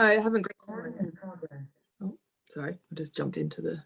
I haven't got. Oh, sorry, I just jumped into the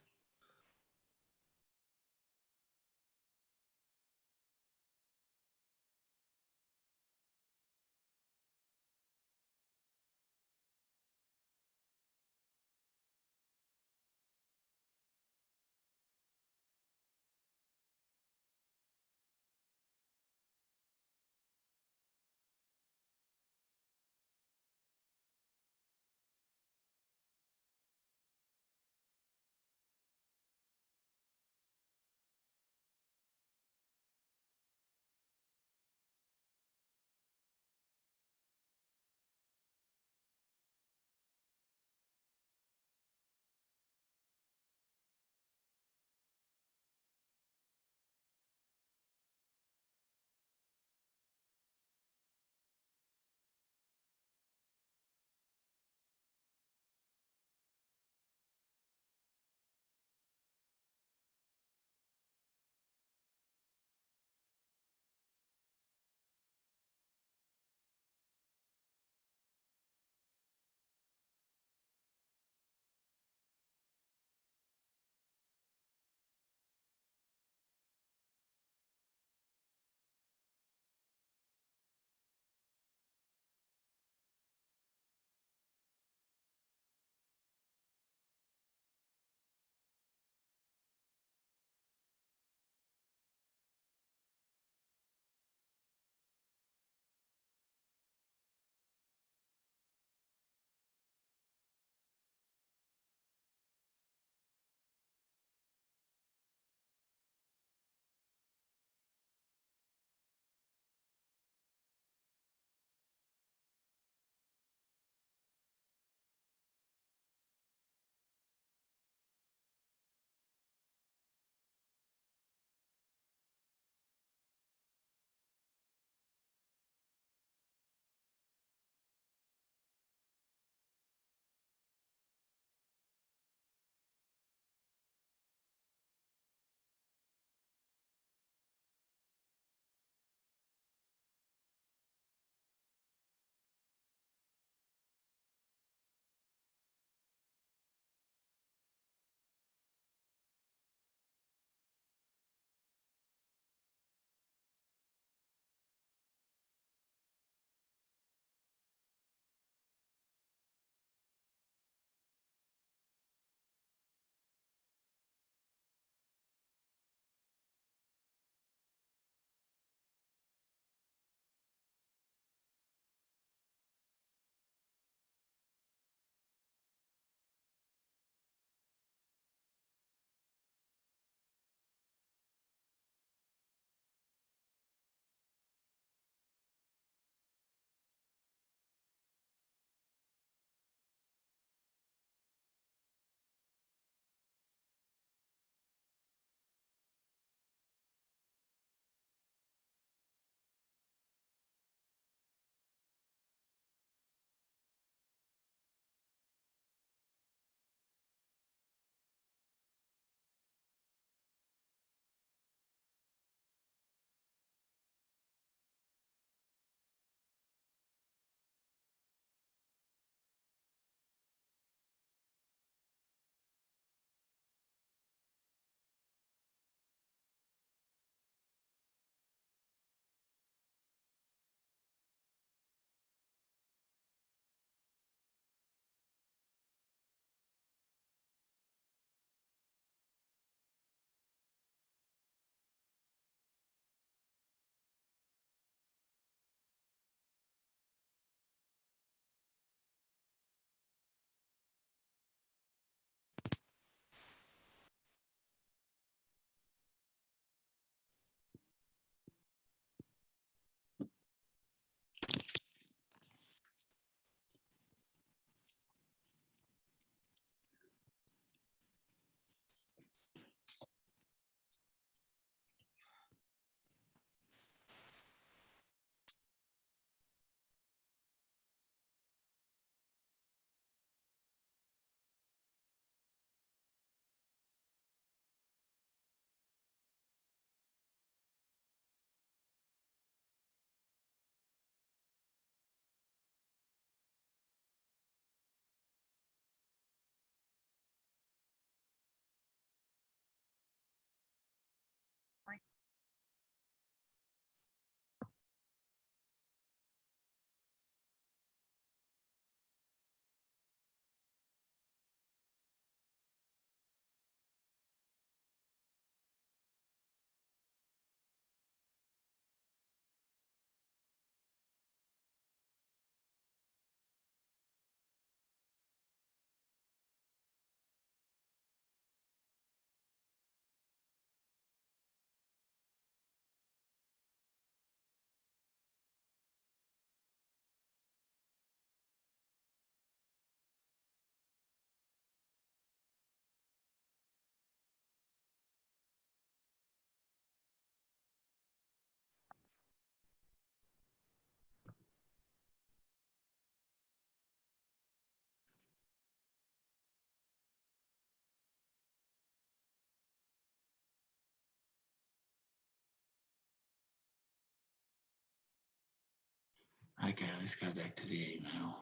Okay, let's go back to the email.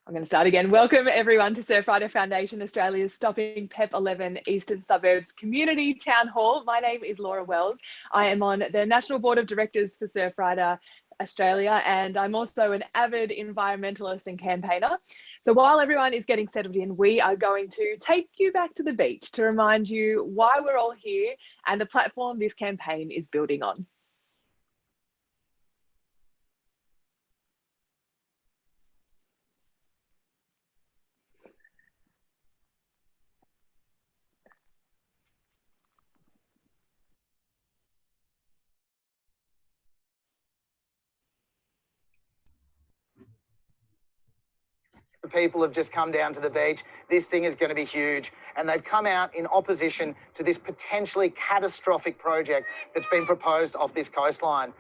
I'm going to start again. Welcome everyone to Surfrider Foundation Australia's Stopping PEP11 Eastern Suburbs Community Town Hall. My name is Laura Wells. I am on the National Board of Directors for Surfrider Australia, and I'm also an avid environmentalist and campaigner. So while everyone is getting settled in, we are going to take you back to the beach to remind you why we're all here and the platform this campaign is building on. People have just come down to the beach. This thing is going to be huge. And they've come out in opposition to this potentially catastrophic project that's been proposed off this coastline.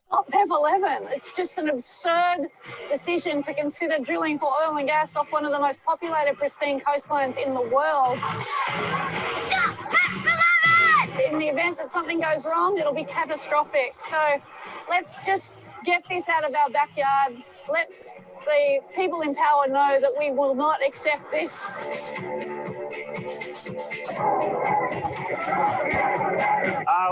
Stop PEP11. It's just an absurd decision to consider drilling for oil and gas off one of the most populated, pristine coastlines in the world. Stop PEP11! In the event that something goes wrong, it'll be catastrophic. So let's just get this out of our backyard. Let the people in power know that we will not accept this.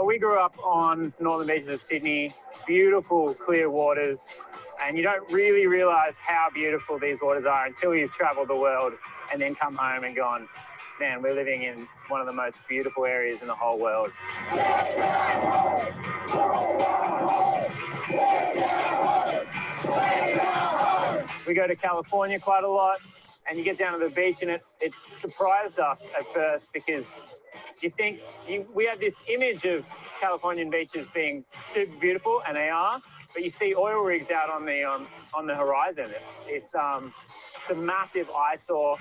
We grew up on northern beaches of Sydney, beautiful clear waters, and you don't really realise how beautiful these waters are until you've travelled the world and then come home and gone, man, we're living in one of the most beautiful areas in the whole world. We go to California quite a lot, and you get down to the beach and it surprised us at first because you think we have this image of Californian beaches being super beautiful, and they are, but you see oil rigs out on the horizon. It's a massive eyesore.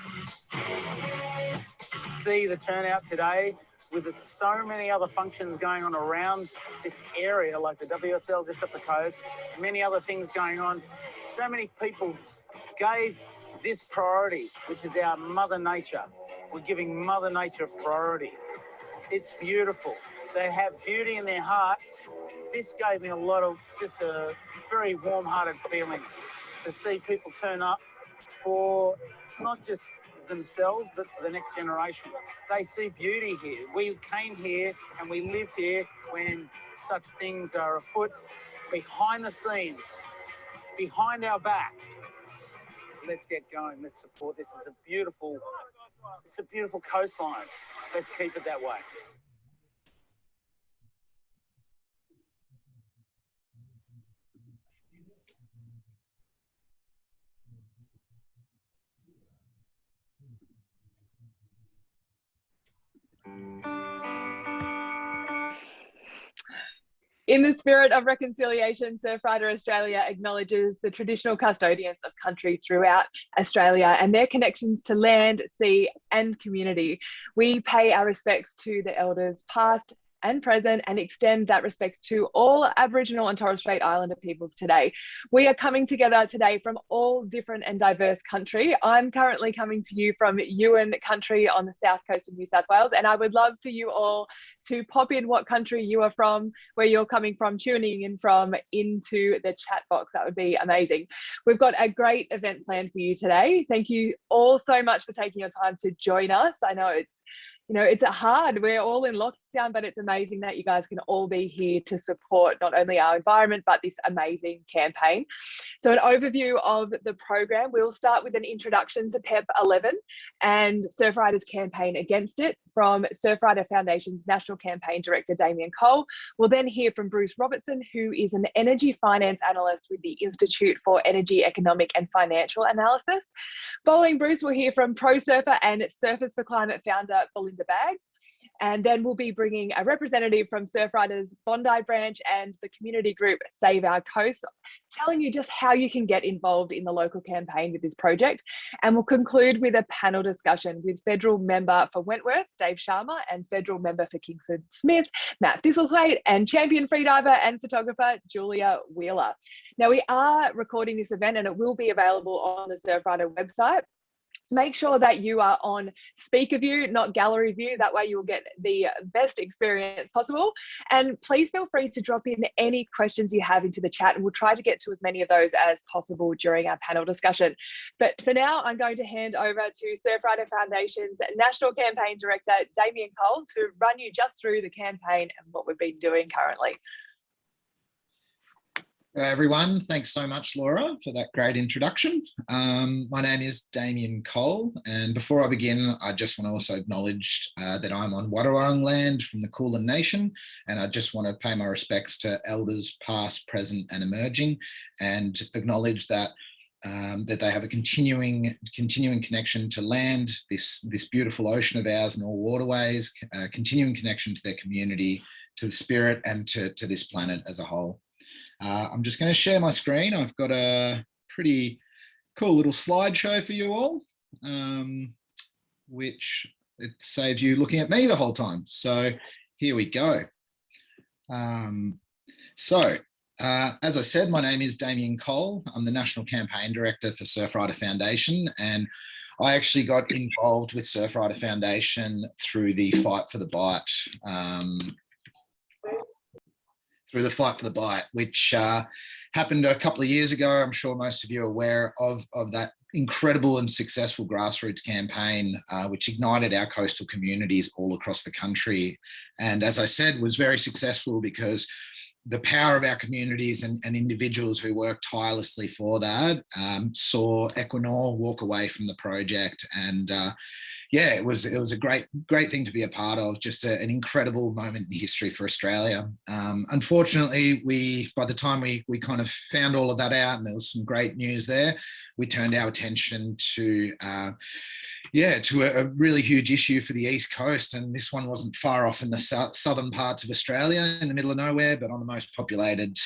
See the turnout today with so many other functions going on around this area, like the WSL just up the coast, many other things going on. So many people gave this priority, which is our Mother Nature. We're giving Mother Nature priority. It's beautiful. They have beauty in their heart. This gave me just a very warm-hearted feeling to see people turn up for not just themselves, but for the next generation. They see beauty here. We came here and we live here when such things are afoot, behind the scenes, behind our back. Let's get going. Let's support this. It's a beautiful coastline. Let's keep it that way. In the spirit of reconciliation, Surfrider Australia acknowledges the traditional custodians of country throughout Australia and their connections to land, sea, and community. We pay our respects to the elders past and present and extend that respect to all Aboriginal and Torres Strait Islander peoples today. We are coming together today from all different and diverse country. I'm currently coming to you from Yuin country on the south coast of New South Wales, and I would love for you all to pop in what country you are from, where you're coming from, tuning in from, into the chat box. That would be amazing. We've got a great event planned for you today. Thank you all so much for taking your time to join us. I know it's hard. We're all in lockdown, but it's amazing that you guys can all be here to support not only our environment, but this amazing campaign. So an overview of the program, we'll start with an introduction to PEP11 and Surfrider's campaign against it from Surfrider Foundation's National Campaign Director, Damian Cole. We'll then hear from Bruce Robertson, who is an energy finance analyst with the Institute for Energy, Economic and Financial Analysis. Following Bruce, we'll hear from Pro Surfer and Surfers for Climate founder, Belinda Baggs. And then we'll be bringing a representative from Surfrider's Bondi branch and the community group Save Our Coast, telling you just how you can get involved in the local campaign with this project. And we'll conclude with a panel discussion with federal member for Wentworth, Dave Sharma, and federal member for Kingston Smith, Matt Thistlethwaite, and champion freediver and photographer, Julia Wheeler. Now, we are recording this event and it will be available on the Surfrider website. Make sure that you are on speaker view, not gallery view. That way you will get the best experience possible. And please feel free to drop in any questions you have into the chat, and we'll try to get to as many of those as possible during our panel discussion. But for now, I'm going to hand over to Surfrider Foundation's National Campaign Director, Damian Cole, to run you just through the campaign and what we've been doing currently. Everyone, thanks so much, Laura, for that great introduction. My name is Damian Cole, and before I begin, I just want to also acknowledge that I'm on Wadawurrung land from the Kulin Nation, and I just want to pay my respects to elders past, present and emerging, and acknowledge that that they have a continuing connection to land, this beautiful ocean of ours and all waterways, continuing connection to their community, to the spirit and to this planet as a whole. I'm just going to share my screen. I've got a pretty cool little slideshow for you all, which it saves you looking at me the whole time. So here we go. As I said, my name is Damian Cole. I'm the National Campaign Director for Surfrider Foundation, and I actually got involved with Surfrider Foundation through the Fight for the Bite, which happened a couple of years ago. I'm sure most of you are aware of that incredible and successful grassroots campaign, which ignited our coastal communities all across the country. And as I said, was very successful because the power of our communities and individuals who worked tirelessly for that saw Equinor walk away from the project. And yeah, it was a great thing to be a part of, just an incredible moment in history for Australia. Unfortunately, by the time we kind of found all of that out, and there was some great news there, we turned our attention to a really huge issue for the East Coast. And this one wasn't far off in the southern parts of Australia, in the middle of nowhere, but on the most populated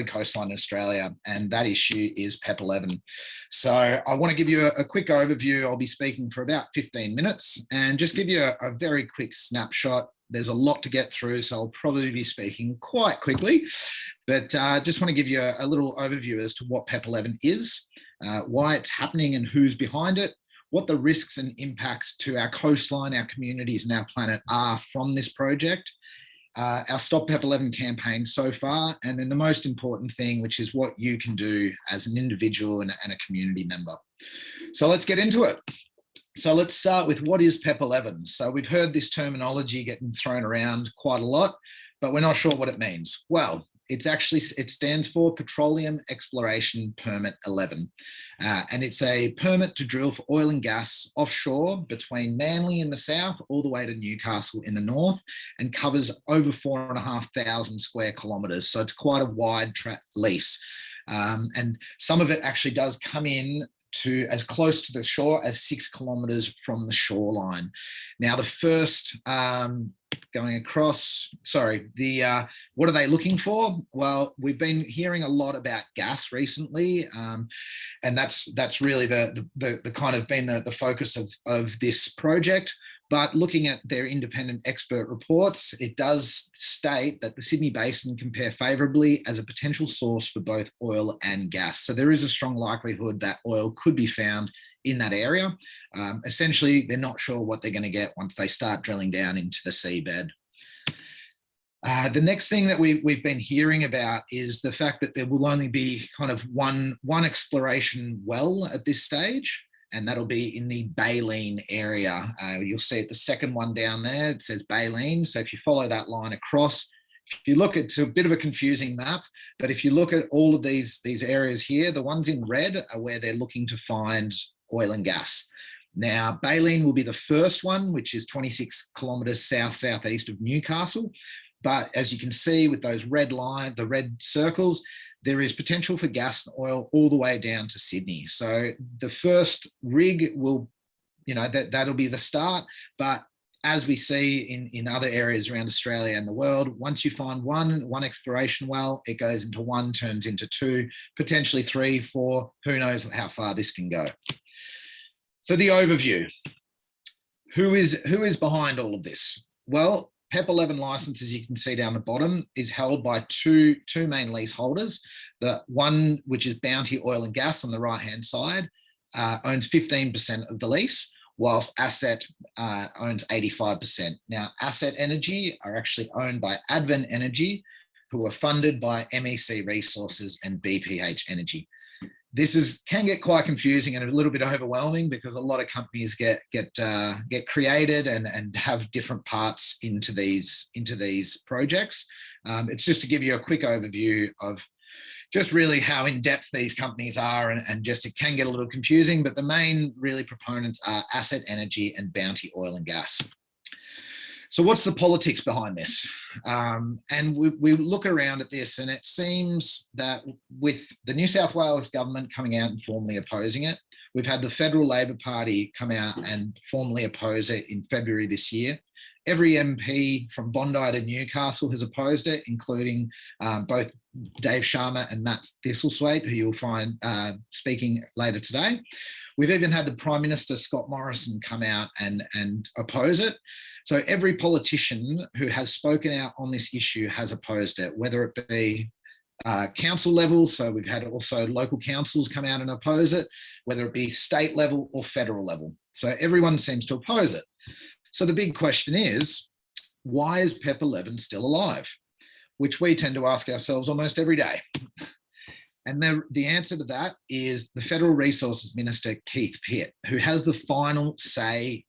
coastline in Australia. And that issue is PEP11. So I want to give you a quick overview. I'll be speaking for about 15 minutes and just give you a very quick snapshot. There's a lot to get through, so I'll probably be speaking quite quickly, but just want to give you a little overview as to what PEP11 is, why it's happening and who's behind it, what the risks and impacts to our coastline, our communities and our planet are from this project, our Stop PEP11 campaign so far, and then the most important thing, which is what you can do as an individual and a community member. So let's get into it. So let's start with what is PEP11. So we've heard this terminology getting thrown around quite a lot, but we're not sure what it means. Well, it stands for Petroleum Exploration Permit 11. And it's a permit to drill for oil and gas offshore between Manly in the south all the way to Newcastle in the north, and covers over 4,500 square kilometres. So it's quite a wide lease. And some of it actually does come in to as close to the shore as 6 kilometres from the shoreline. Now, the first going across, what are they looking for? Well, we've been hearing a lot about gas recently, and that's really the kind of been the focus of this project. But looking at their independent expert reports, it does state that the Sydney Basin compare favourably as a potential source for both oil and gas. So there is a strong likelihood that oil could be found in that area. Essentially, they're not sure what they're going to get once they start drilling down into the seabed. The next thing that we've been hearing about is the fact that there will only be kind of one exploration well at this stage, and that'll be in the Baleen area. You'll see it, the second one down there, it says Baleen. So if you follow that line across, if you look, it's a bit of a confusing map, but if you look at all of these areas here, the ones in red are where they're looking to find oil and gas. Now, Baleen will be the first one, which is 26 kilometres southeast of Newcastle. But as you can see with those red circles, there is potential for gas and oil all the way down to Sydney. So the first rig will, that'll be the start. But as we see in other areas around Australia and the world, once you find one exploration well, it goes into one, turns into two, potentially 3, 4, who knows how far this can go. So the overview, who is behind all of this? Well, PEP11 license, as you can see down the bottom, is held by two main leaseholders. The one, which is Bounty Oil and Gas on the right-hand side, owns 15% of the lease, whilst Asset owns 85%. Now, Asset Energy are actually owned by Advent Energy, who are funded by MEC Resources and BPH Energy. This can get quite confusing and a little bit overwhelming because a lot of companies get created and have different parts into these projects. It's just to give you a quick overview of just really how in depth these companies are, and just it can get a little confusing. But the main really proponents are Asset Energy and Bounty Oil and Gas. So what's the politics behind this? And we look around at this, and it seems that with the New South Wales government coming out and formally opposing it, we've had the Federal Labor Party come out and formally oppose it in February this year. Every MP from Bondi to Newcastle has opposed it, including both Dave Sharma and Matt Thistlethwaite, who you'll find speaking later today. We've even had the Prime Minister, Scott Morrison, come out and oppose it. So every politician who has spoken out on this issue has opposed it, whether it be council level, so we've had also local councils come out and oppose it, whether it be state level or federal level. So everyone seems to oppose it. So the big question is, why is PEP11 still alive? Which we tend to ask ourselves almost every day. And the answer to that is the Federal Resources Minister, Keith Pitt, who has the final say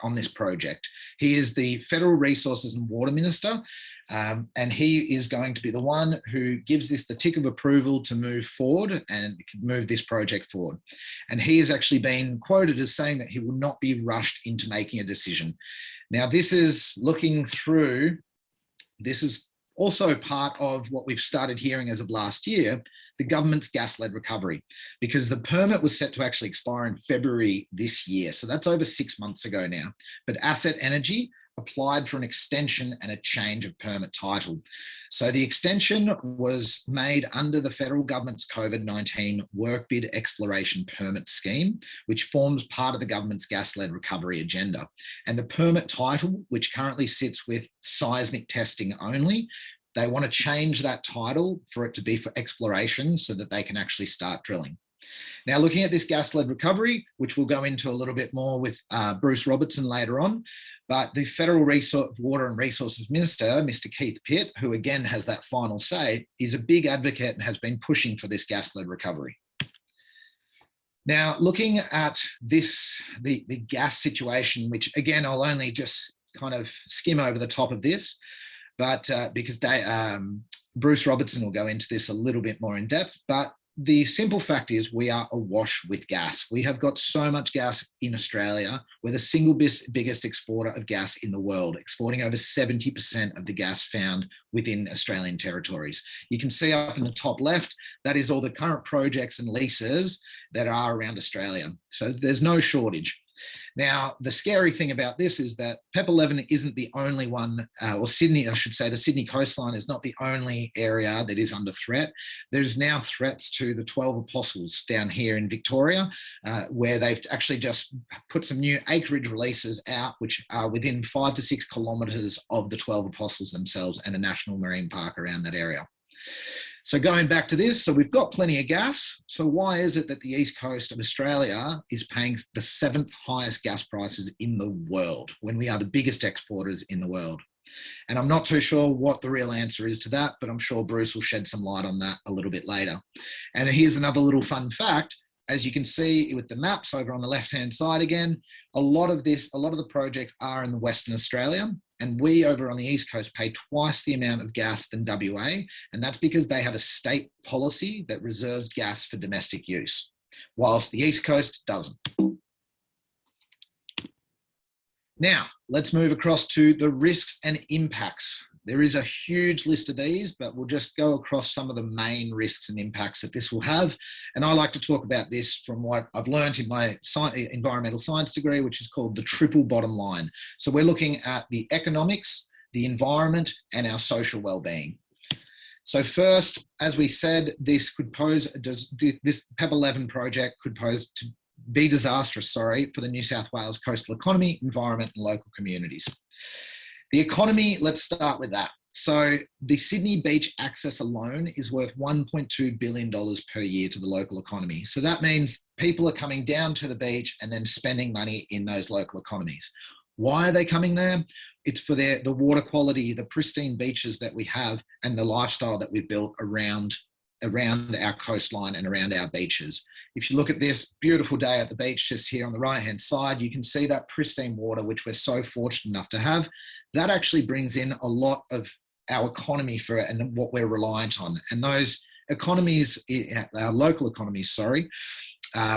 on this project. He is the Federal Resources and Water Minister, and he is going to be the one who gives this the tick of approval to move forward and move this project forward. And he has actually been quoted as saying that he will not be rushed into making a decision. Now, this is also part of what we've started hearing as of last year, the government's gas-led recovery, because the permit was set to actually expire in February this year. So that's over 6 months ago now. But Asset Energy applied for an extension and a change of permit title. So the extension was made under the federal government's COVID-19 work bid exploration permit scheme, which forms part of the government's gas-led recovery agenda. And the permit title, which currently sits with seismic testing only, they want to change that title for it to be for exploration so that they can actually start drilling. Now, looking at this gas-led recovery, which we'll go into a little bit more with Bruce Robertson later on, but the Federal Water and Resources Minister, Mr. Keith Pitt, who again has that final say, is a big advocate and has been pushing for this gas-led recovery. Now, looking at this, the gas situation, which again, I'll only just kind of skim over the top of this, but because Bruce Robertson will go into this a little bit more in depth, but the simple fact is we are awash with gas. We have got so much gas in Australia. We're the single biggest exporter of gas in the world, exporting over 70% of the gas found within Australian territories. You can see up in the top left, that is all the current projects and leases that are around Australia. So there's no shortage. Now, the scary thing about this is that PEP11 isn't the only one, or Sydney, I should say, the Sydney coastline is not the only area that is under threat. There's now threats to the 12 Apostles down here in Victoria, where they've actually just put some new acreage releases out, which are within 5 to 6 kilometres of the 12 Apostles themselves and the National Marine Park around that area. So going back to this, so we've got plenty of gas. So why is it that the east coast of Australia is paying the 7th highest gas prices in the world when we are the biggest exporters in the world? And I'm not too sure what the real answer is to that, but I'm sure Bruce will shed some light on that a little bit later. And here's another little fun fact. As you can see with the maps over on the left-hand side again, a lot of the projects are in the Western Australia, and we over on the East Coast pay twice the amount of gas than WA, and that's because they have a state policy that reserves gas for domestic use, whilst the East Coast doesn't. Now, let's move across to the risks and impacts. There is a huge list of these, but we'll just go across some of the main risks and impacts that this will have. And I like to talk about this from what I've learned in my environmental science degree, which is called the triple bottom line. So we're looking at the economics, the environment, and our social well-being. So first, as we said, this PEP11 project could be disastrous, for the New South Wales coastal economy, environment, and local communities. The economy, let's start with that. So the Sydney beach access alone is worth $1.2 billion per year to the local economy. So that means people are coming down to the beach and then spending money in those local economies. Why are they coming there? It's for the water quality, the pristine beaches that we have, and the lifestyle that we've built around our coastline and around our beaches. If you look at this beautiful day at the beach just here on the right hand side, you can see that pristine water, which we're so fortunate enough to have. That actually brings in a lot of our economy for it and what we're reliant on. And those economies, our local economies,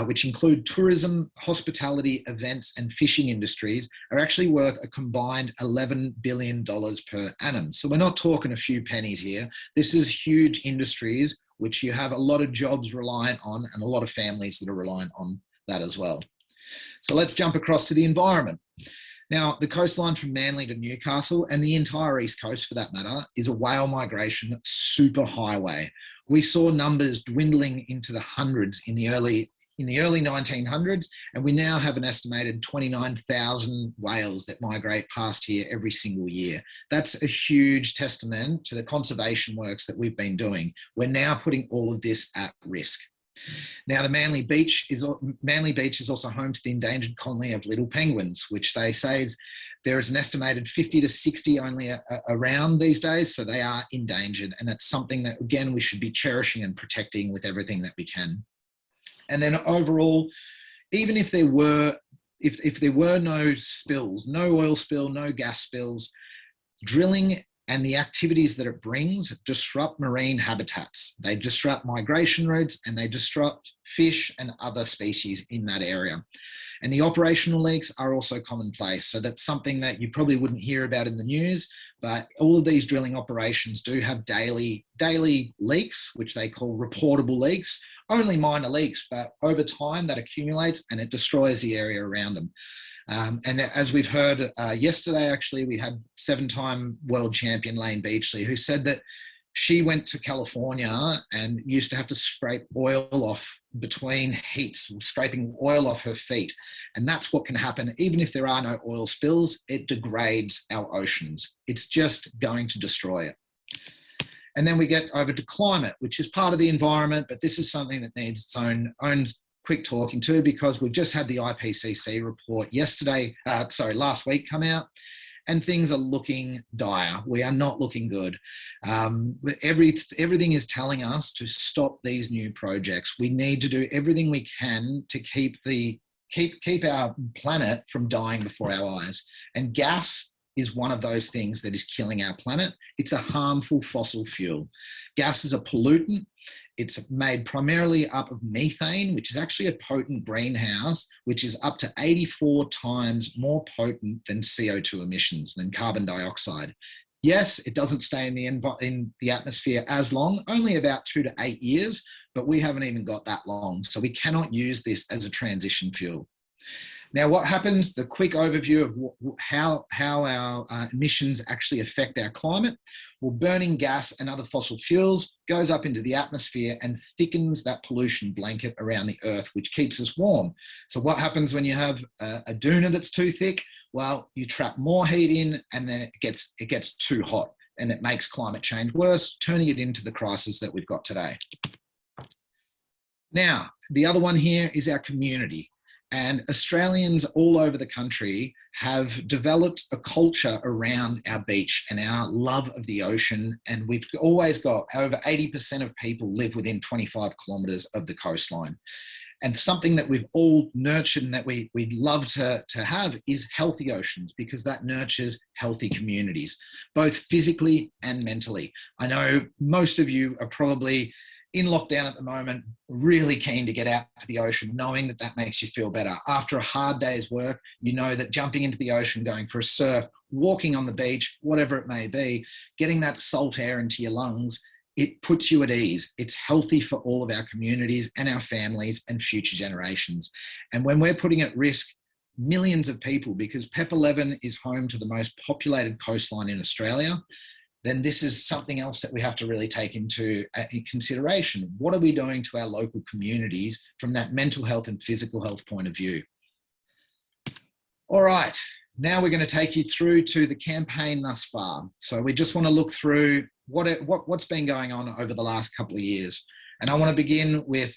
which include tourism, hospitality, events, and fishing industries, are actually worth a combined $11 billion per annum. So we're not talking a few pennies here. This is huge industries, which you have a lot of jobs reliant on and a lot of families that are reliant on that as well. So let's jump across to the environment. Now, the coastline from Manly to Newcastle and the entire East Coast for that matter is a whale migration superhighway. We saw numbers dwindling into the hundreds in the early 1900s, and we now have an estimated 29,000 whales that migrate past here every single year. That's a huge testament to the conservation works that we've been doing. We're now putting all of this at risk. Now, the Manly Beach is also home to the endangered colony of little penguins, which they say there is an estimated 50 to 60 only around these days, so they are endangered, and that's something that, again, we should be cherishing and protecting with everything that we can. And then overall, even if there were no spills, no oil spill, no gas spills, drilling and the activities that it brings disrupt marine habitats. They disrupt migration routes and they disrupt fish and other species in that area. And the operational leaks are also commonplace. So that's something that you probably wouldn't hear about in the news, but all of these drilling operations do have daily leaks, which they call reportable leaks, only minor leaks, but over time that accumulates and it destroys the area around them. And as we've heard yesterday, actually, we had 7-time world champion Layne Beachley, who said that she went to California and used to have to scrape oil off between heats, scraping oil off her feet. And that's what can happen. Even if there are no oil spills, it degrades our oceans. It's just going to destroy it. And then we get over to climate, which is part of the environment, but this is something that needs its own quick talking to, because we've just had the IPCC report last week come out, and things are looking dire. We are not looking good. Everything is telling us to stop these new projects. We need to do everything we can to keep our planet from dying before our eyes. And gas is one of those things that is killing our planet. It's a harmful fossil fuel. Gas is a pollutant. It's made primarily up of methane, which is actually a potent greenhouse, which is up to 84 times more potent than CO2 emissions, than carbon dioxide. Yes, it doesn't stay in the atmosphere as long, only about 2 to 8 years, but we haven't even got that long. So we cannot use this as a transition fuel. Now, what happens, the quick overview of how our emissions actually affect our climate. Well, burning gas and other fossil fuels goes up into the atmosphere and thickens that pollution blanket around the earth, which keeps us warm. So what happens when you have a doona that's too thick? Well, you trap more heat in, and then it gets too hot, and it makes climate change worse, turning it into the crisis that we've got today. Now, the other one here is our community. And Australians all over the country have developed a culture around our beach and our love of the ocean. And we've always got over 80% of people live within 25 kilometres of the coastline. And something that we've all nurtured and that we'd love to have is healthy oceans, because that nurtures healthy communities, both physically and mentally. I know most of you are probably in lockdown at the moment, really keen to get out to the ocean, knowing that that makes you feel better. After a hard day's work, you know that jumping into the ocean, going for a surf, walking on the beach, whatever it may be, getting that salt air into your lungs, it puts you at ease. It's healthy for all of our communities and our families and future generations. And when we're putting at risk millions of people, because PEP11 is home to the most populated coastline in Australia, then this is something else that we have to really take into consideration. What are we doing to our local communities from that mental health and physical health point of view? All right, now we're going to take you through to the campaign thus far. So we just want to look through what's been going on over the last couple of years. And I want to begin with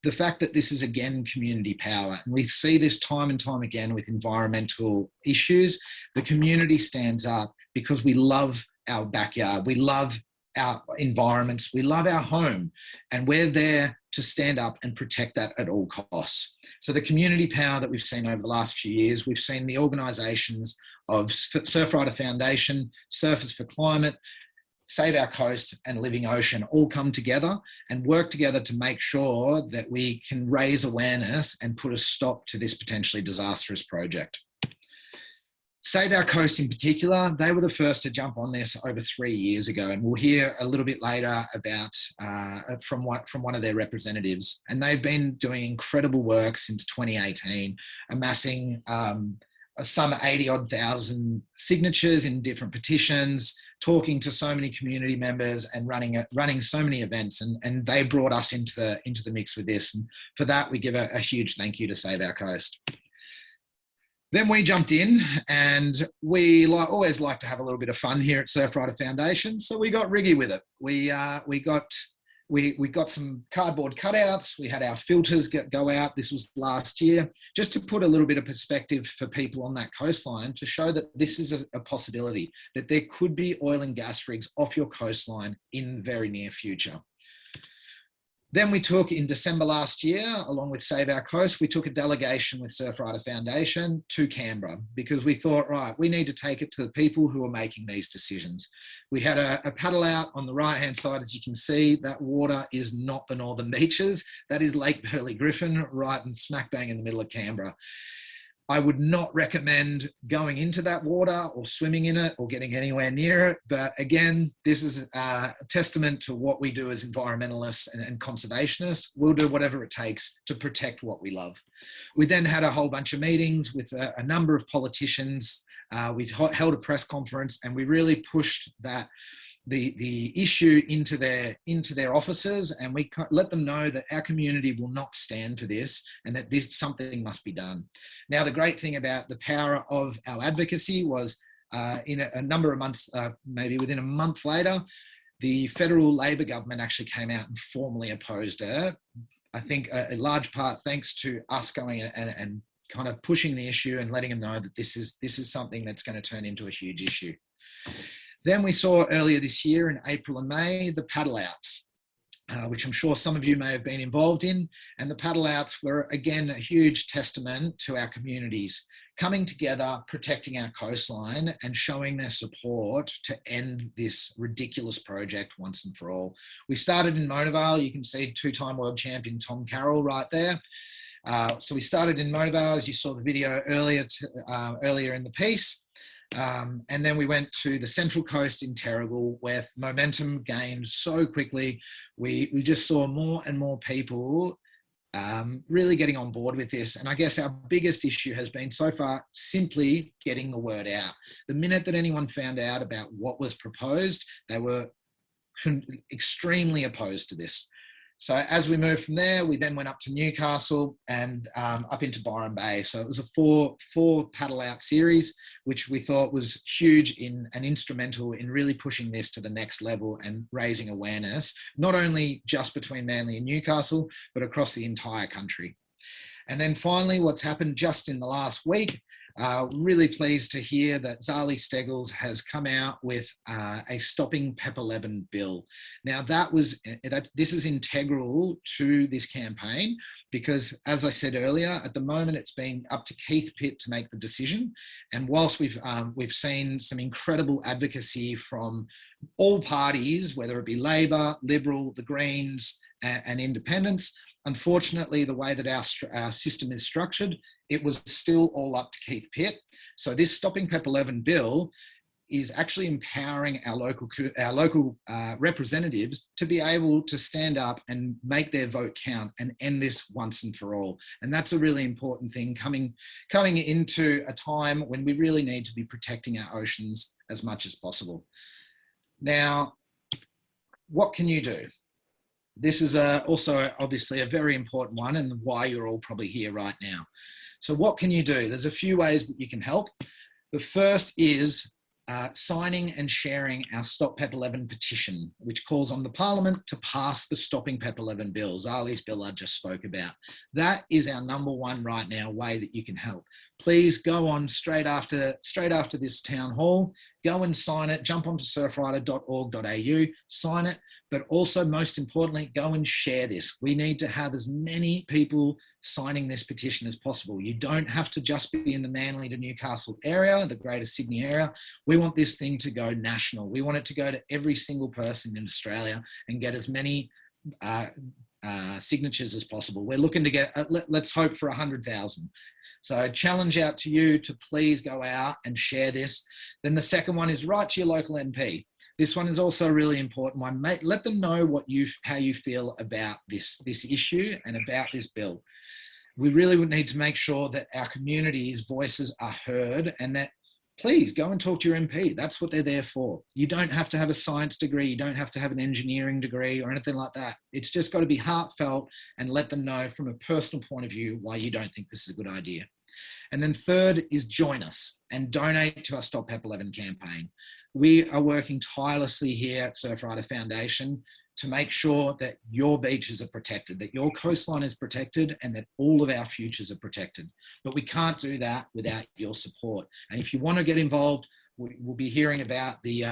the fact that this is, again, community power. And we see this time and time again with environmental issues. The community stands up because we love our backyard, we love our environments, we love our home, and we're there to stand up and protect that at all costs. So the community power that we've seen over the last few years, we've seen the organisations of Surfrider Foundation, Surfers for Climate, Save Our Coast and Living Ocean all come together and work together to make sure that we can raise awareness and put a stop to this potentially disastrous project. Save Our Coast in particular, they were the first to jump on this over 3 years ago, and we'll hear a little bit later about from one of their representatives. And they've been doing incredible work since 2018, amassing some 80-odd thousand signatures in different petitions, talking to so many community members and running so many events, and they brought us into the mix with this. And for that, we give a huge thank you to Save Our Coast. Then we jumped in, and we always like to have a little bit of fun here at Surfrider Foundation. So we got riggy with it. We got some cardboard cutouts. We had our filters go out. This was last year, just to put a little bit of perspective for people on that coastline, to show that this is a possibility, that there could be oil and gas rigs off your coastline in the very near future. Then we took, in December last year, along with Save Our Coast, we took a delegation with Surfrider Foundation to Canberra, because we thought, right, we need to take it to the people who are making these decisions. We had a paddle out on the right-hand side. As you can see, that water is not the Northern Beaches. That is Lake Burley Griffin, right in smack bang in the middle of Canberra. I would not recommend going into that water or swimming in it or getting anywhere near it. But again, this is a testament to what we do as environmentalists and conservationists. We'll do whatever it takes to protect what we love. We then had a whole bunch of meetings with a number of politicians. We held a press conference, and we really pushed the issue into their offices, and we let them know that our community will not stand for this, and that something must be done. Now, the great thing about the power of our advocacy was in a number of months, maybe within a month later, the federal Labor government actually came out and formally opposed it. I think a large part thanks to us going and kind of pushing the issue and letting them know that this is something that's going to turn into a huge issue. Then we saw earlier this year in April and May, the paddle outs, which I'm sure some of you may have been involved in. And the paddle outs were, again, a huge testament to our communities coming together, protecting our coastline and showing their support to end this ridiculous project once and for all. We started in Mona Vale. You can see two-time world champion Tom Carroll right there. So we started in Mona Vale, as you saw the video earlier in the piece. And then we went to the Central Coast in Terrigal, where momentum gained so quickly. We just saw more and more people really getting on board with this. And I guess our biggest issue has been so far simply getting the word out. The minute that anyone found out about what was proposed, they were extremely opposed to this. So as we moved from there, we then went up to Newcastle and up into Byron Bay. So it was a four paddle out series, which we thought was huge and instrumental in really pushing this to the next level and raising awareness, not only just between Manly and Newcastle, but across the entire country. And then finally, what's happened just in the last week, really pleased to hear that Zali Steggles has come out with a Stopping PEP11 bill. Now this is integral to this campaign because, as I said earlier, at the moment it's been up to Keith Pitt to make the decision. And whilst we've seen some incredible advocacy from all parties, whether it be Labor, Liberal, the Greens, and Independents, unfortunately, the way that our system is structured, it was still all up to Keith Pitt. So this Stopping PEP11 bill is actually empowering our local representatives to be able to stand up and make their vote count and end this once and for all. And that's a really important thing coming into a time when we really need to be protecting our oceans as much as possible. Now, what can you do? This is also obviously a very important one and why you're all probably here right now. So what can you do? There's a few ways that you can help. The first is signing and sharing our Stop PEP11 petition, which calls on the Parliament to pass the Stopping PEP11 bill, Zali's bill I just spoke about. That is our number one right now way that you can help. Please go on straight after this town hall, go and sign it, jump onto surfrider.org.au, sign it, but also most importantly, go and share this. We need to have as many people signing this petition as possible. You don't have to just be in the Manly to Newcastle area, the Greater Sydney area. We want this thing to go national. We want it to go to every single person in Australia and get as many signatures as possible. We're looking to get, let's hope for 100,000. So challenge out to you to please go out and share this. Then the second one is write to your local MP. This one is also a really important one. Let them know how you feel about this issue and about this bill. We really would need to make sure that our community's voices are heard and that please go and talk to your MP. That's what they're there for. You don't have to have a science degree. You don't have to have an engineering degree or anything like that. It's just got to be heartfelt and let them know from a personal point of view why you don't think this is a good idea. And then third is join us and donate to our Stop PEP11 campaign. We are working tirelessly here at Surfrider Foundation to make sure that your beaches are protected, that your coastline is protected, and that all of our futures are protected. But we can't do that without your support. And if you want to get involved, we'll be hearing about the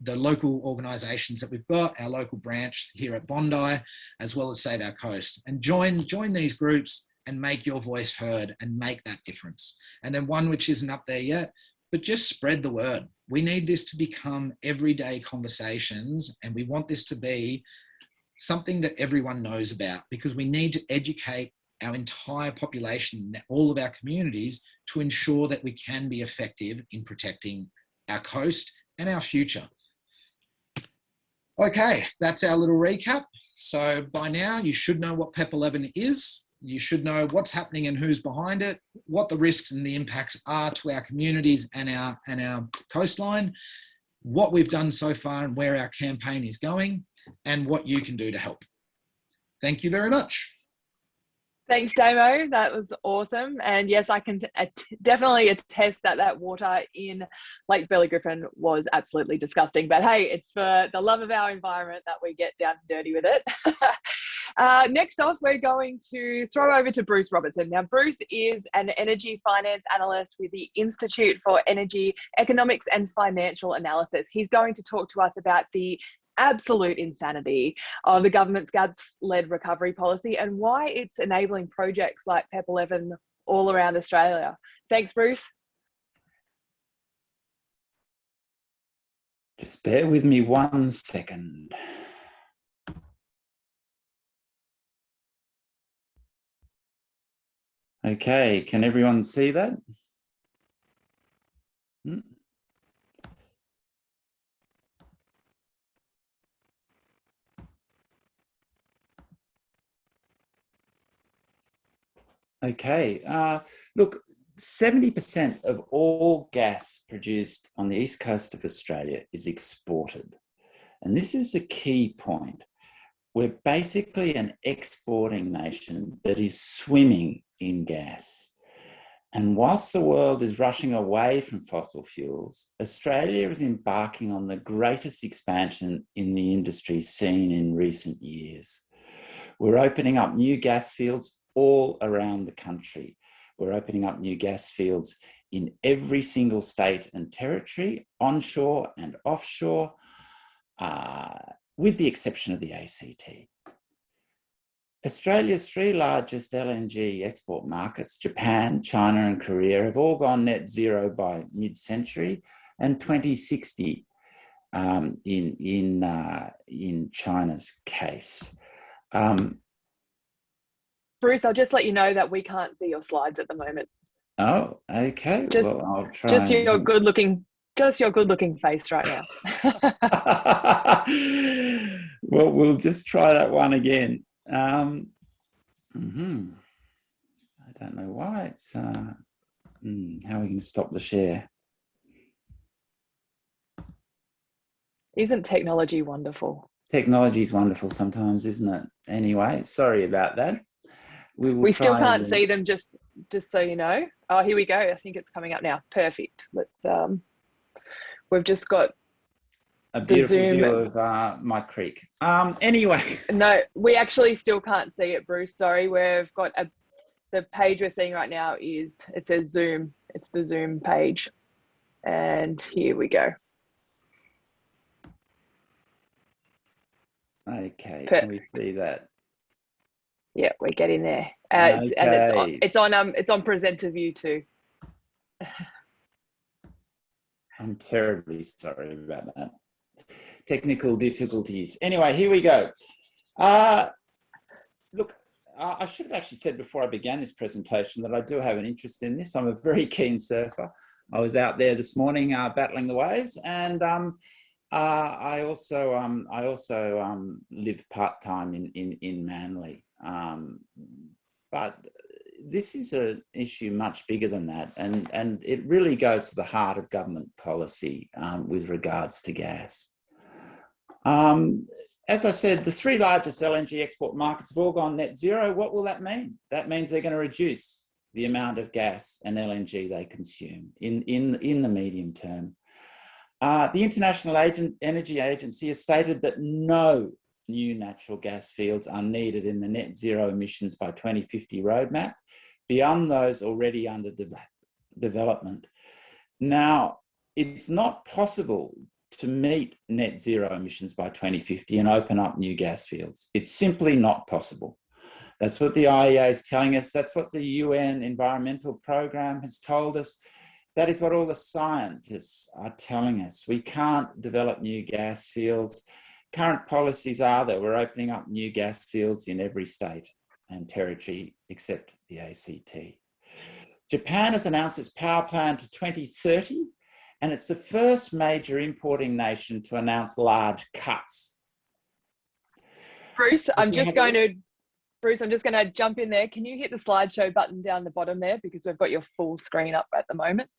local organisations that we've got, our local branch here at Bondi, as well as Save Our Coast. And join these groups and make your voice heard and make that difference. And then one which isn't up there yet, but just spread the word. We need this to become everyday conversations, and we want this to be something that everyone knows about, because we need to educate our entire population, all of our communities, to ensure that we can be effective in protecting our coast and our future. Okay, that's our little recap. So by now you should know what PEP11 is. You should know what's happening and who's behind it, what the risks and the impacts are to our communities and our coastline, what we've done so far and where our campaign is going, and what you can do to help. Thank you very much. Thanks, Damo. That was awesome. And yes, I can definitely attest that that water in Lake Burley Griffin was absolutely disgusting. But hey, it's for the love of our environment that we get down and dirty with it. Next off, we're going to throw over to Bruce Robertson. Now, Bruce is an energy finance analyst with the Institute for Energy Economics and Financial Analysis. He's going to talk to us about the absolute insanity of the government's gas-led recovery policy and why it's enabling projects like PEP11 all around Australia. Thanks, Bruce. Just bear with me 1 second. Okay, can everyone see that? Okay, look, 70% of all gas produced on the east coast of Australia is exported. And this is the key point. We're basically an exporting nation that is swimming in gas. And whilst the world is rushing away from fossil fuels, Australia is embarking on the greatest expansion in the industry seen in recent years. We're opening up new gas fields all around the country. We're opening up new gas fields in every single state and territory, onshore and offshore, with the exception of the ACT. Australia's three largest LNG export markets, Japan, China and Korea, have all gone net zero by mid-century and 2060 in China's case. Bruce, I'll just let you know that we can't see your slides at the moment. Oh, okay. Just, well, I'll try. Just your good-looking face right now. Well, we'll just try that one again. I don't know why it's. How are we going to stop the share? Isn't technology wonderful? Technology is wonderful sometimes, isn't it? Anyway, sorry about that. We still can't see them, just so you know. Oh, here we go. I think it's coming up now. Perfect. Let's. We've just got a beautiful view of my creek. Anyway. No, we actually still can't see it, Bruce. Sorry. We've got the page we're seeing right now it says Zoom. It's the Zoom page. And here we go. Okay, can we see that? Yeah, we're getting there. Okay. And it's on presenter view too. I'm terribly sorry about that. Technical difficulties. Anyway, here we go. Look, I should have actually said before I began this presentation that I do have an interest in this. I'm a very keen surfer. I was out there this morning battling the waves, and I also live part-time in Manly. But this is an issue much bigger than that, and it really goes to the heart of government policy with regards to gas. As I said, the three largest LNG export markets have all gone net zero. What will that mean? That means they're going to reduce the amount of gas and LNG they consume in the medium term. The International Energy Agency has stated that no new natural gas fields are needed in the net zero emissions by 2050 roadmap, beyond those already under development. Now, it's not possible to meet net zero emissions by 2050 and open up new gas fields. It's simply not possible. That's what the IEA is telling us. That's what the UN Environmental Programme has told us. That is what all the scientists are telling us. We can't develop new gas fields. Current policies are that we're opening up new gas fields in every state and territory except the ACT. Japan has announced its power plan to 2030, and it's the first major importing nation to announce large cuts. Bruce, I'm just going to jump in there. Can you hit the slideshow button down the bottom there, because we've got your full screen up at the moment,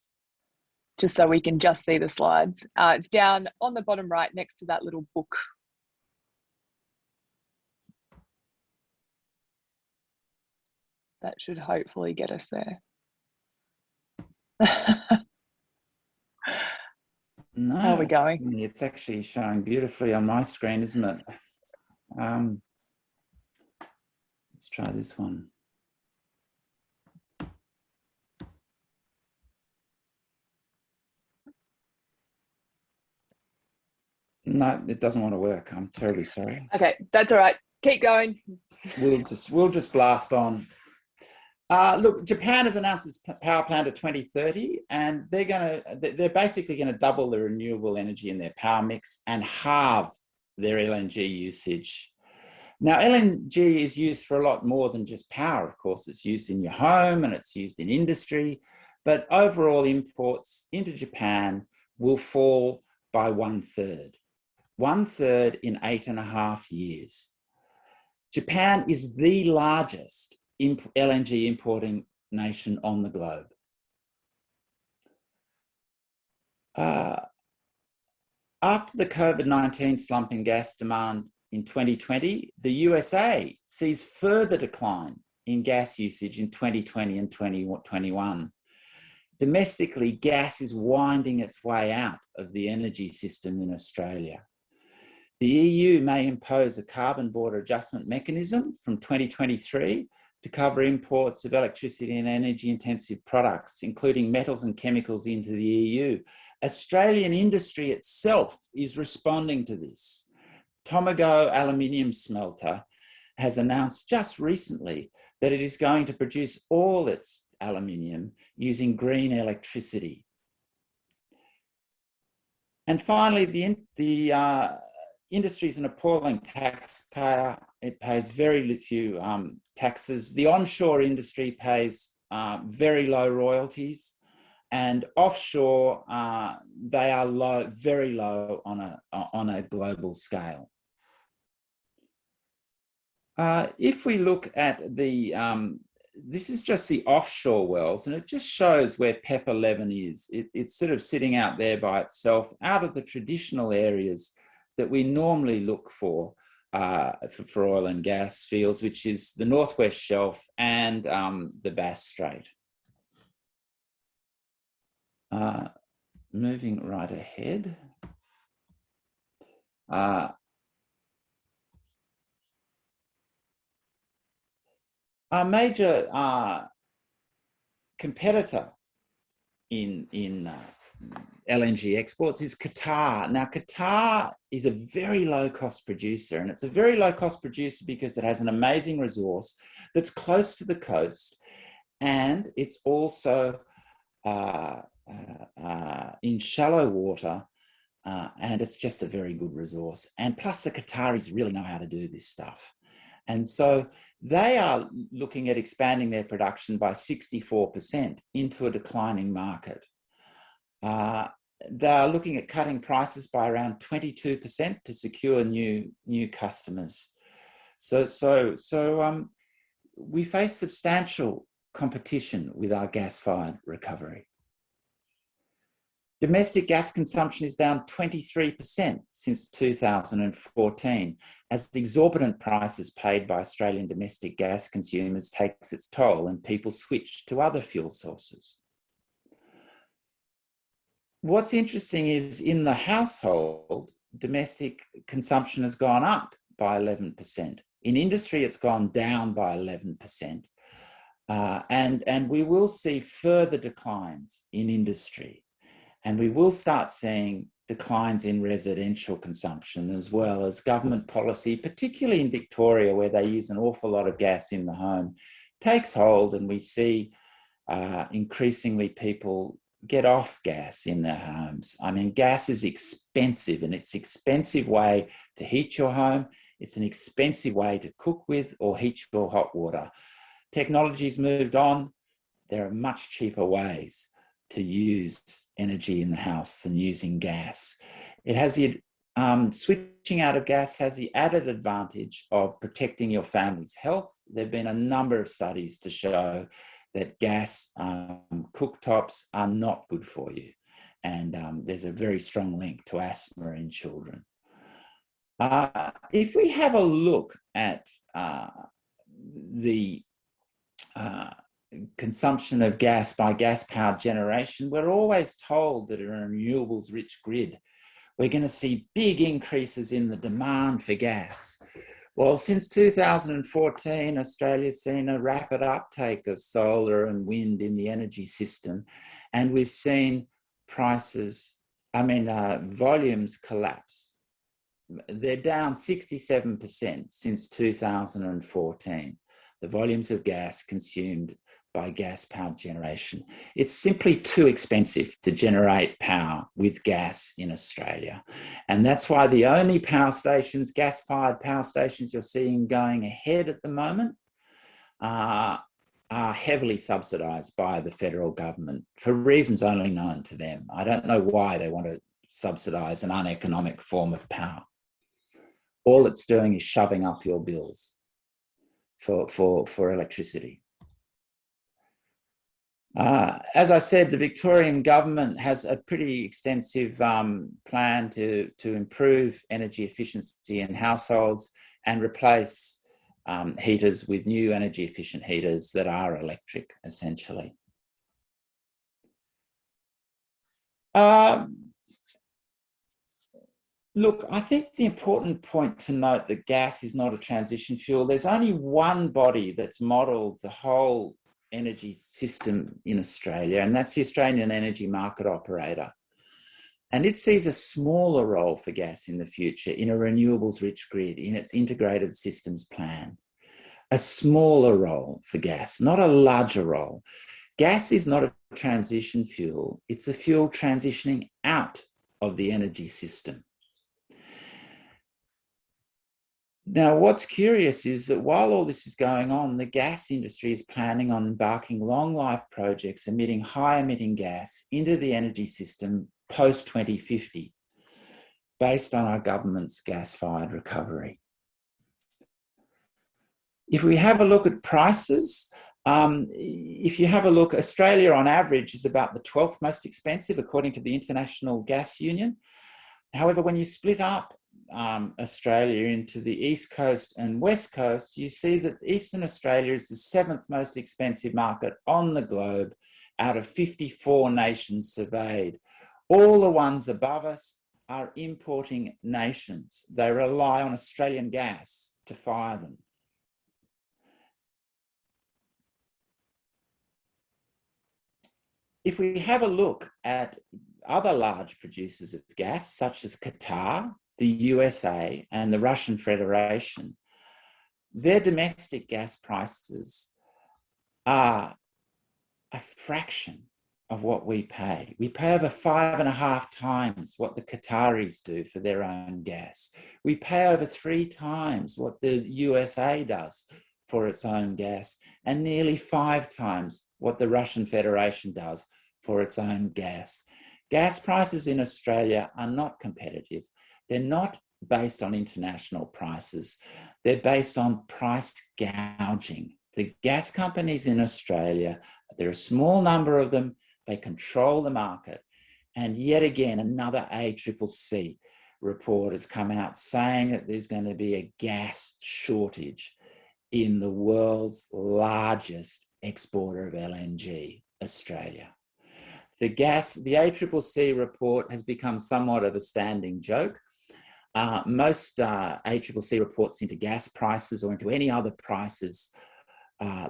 just so we can just see the slides. It's down on the bottom right next to that little book. That should hopefully get us there. No, how are we going? It's actually showing beautifully on my screen, isn't it? Let's try this one. No, it doesn't want to work. I'm terribly sorry. Okay, that's all right. Keep going. We'll just blast on. Look, Japan has announced its power plan to 2030, and they're basically going to double the renewable energy in their power mix and halve their LNG usage. Now, LNG is used for a lot more than just power, of course. It's used in your home and it's used in industry, but overall imports into Japan will fall by 1/3. 1/3 in 8.5 years. Japan is the largest LNG importing nation on the globe. After the COVID-19 slump in gas demand in 2020, the USA sees further decline in gas usage in 2020 and 2021. Domestically, gas is winding its way out of the energy system in Australia. The EU may impose a carbon border adjustment mechanism from 2023 to cover imports of electricity and energy-intensive products, including metals and chemicals, into the EU. Australian industry itself is responding to this. Tomago aluminium smelter has announced just recently that it is going to produce all its aluminium using green electricity. And finally, the industry is an appalling taxpayer. It pays very few taxes. The onshore industry pays very low royalties, and offshore they are low, very low on a global scale. If we look at the, this is just the offshore wells, and it just shows where PEP11 is. It's sort of sitting out there by itself, out of the traditional areas that we normally look for oil and gas fields, which is the Northwest Shelf and the Bass Strait. Moving right ahead. Our major competitor in LNG exports is Qatar. Now, Qatar is a very low-cost producer, and it's a very low-cost producer because it has an amazing resource that's close to the coast, and it's also in shallow water, and it's just a very good resource. And plus, the Qataris really know how to do this stuff. And so they are looking at expanding their production by 64% into a declining market. They are looking at cutting prices by around 22% to secure new customers. So we face substantial competition with our gas-fired recovery. Domestic gas consumption is down 23% since 2014, as the exorbitant prices paid by Australian domestic gas consumers takes its toll and people switch to other fuel sources. What's interesting is in the household, domestic consumption has gone up by 11%. In industry, it's gone down by 11%. And we will see further declines in industry. And we will start seeing declines in residential consumption, as well as government policy, particularly in Victoria, where they use an awful lot of gas in the home, takes hold, and we see increasingly people get off gas in their homes. I mean, gas is expensive, and it's an expensive way to heat your home. It's an expensive way to cook with or heat your hot water. Technology's moved on. There are much cheaper ways to use energy in the house than using gas. It has the switching out of gas has the added advantage of protecting your family's health. There have been a number of studies to show that gas cooktops are not good for you, and there's a very strong link to asthma in children. If we have a look at the consumption of gas by gas-powered generation, we're always told that in a renewables-rich grid, we're going to see big increases in the demand for gas. Well, since 2014, Australia's seen a rapid uptake of solar and wind in the energy system, and we've seen volumes collapse. They're down 67% since 2014, the volumes of gas consumed by gas-powered generation. It's simply too expensive to generate power with gas in Australia. And that's why the only power stations, gas-fired power stations you're seeing going ahead at the moment are heavily subsidised by the federal government for reasons only known to them. I don't know why they want to subsidise an uneconomic form of power. All it's doing is shoving up your bills for electricity. As I said, the Victorian government has a pretty extensive plan to improve energy efficiency in households and replace heaters with new energy efficient heaters that are electric, essentially. Look, I think the important point to note that gas is not a transition fuel. There's only one body that's modelled the whole energy system in Australia, and that's the Australian Energy Market Operator. And it sees a smaller role for gas in the future in a renewables-rich grid in its integrated systems plan. A smaller role for gas, not a larger role. Gas is not a transition fuel. It's a fuel transitioning out of the energy system. Now, what's curious is that while all this is going on, the gas industry is planning on embarking long life projects emitting high emitting gas into the energy system post-2050, based on our government's gas-fired recovery. If we have a look at prices, if you have a look, Australia on average is about the 12th most expensive according to the International Gas Union. However, when you split up Australia into the East Coast and West Coast, you see that Eastern Australia is the 7th most expensive market on the globe out of 54 nations surveyed. All the ones above us are importing nations. They rely on Australian gas to fire them. If we have a look at other large producers of gas, such as Qatar, the USA, and the Russian Federation, their domestic gas prices are a fraction of what we pay. We pay over 5.5 times what the Qataris do for their own gas. We pay over 3 times what the USA does for its own gas, and nearly 5 times what the Russian Federation does for its own gas. Gas prices in Australia are not competitive. They're not based on international prices. They're based on price gouging. The gas companies in Australia, there are a small number of them, they control the market. And yet again, another ACCC report has come out saying that there's going to be a gas shortage in the world's largest exporter of LNG, Australia. The ACCC report has become somewhat of a standing joke. Most ACCC reports into gas prices or into any other prices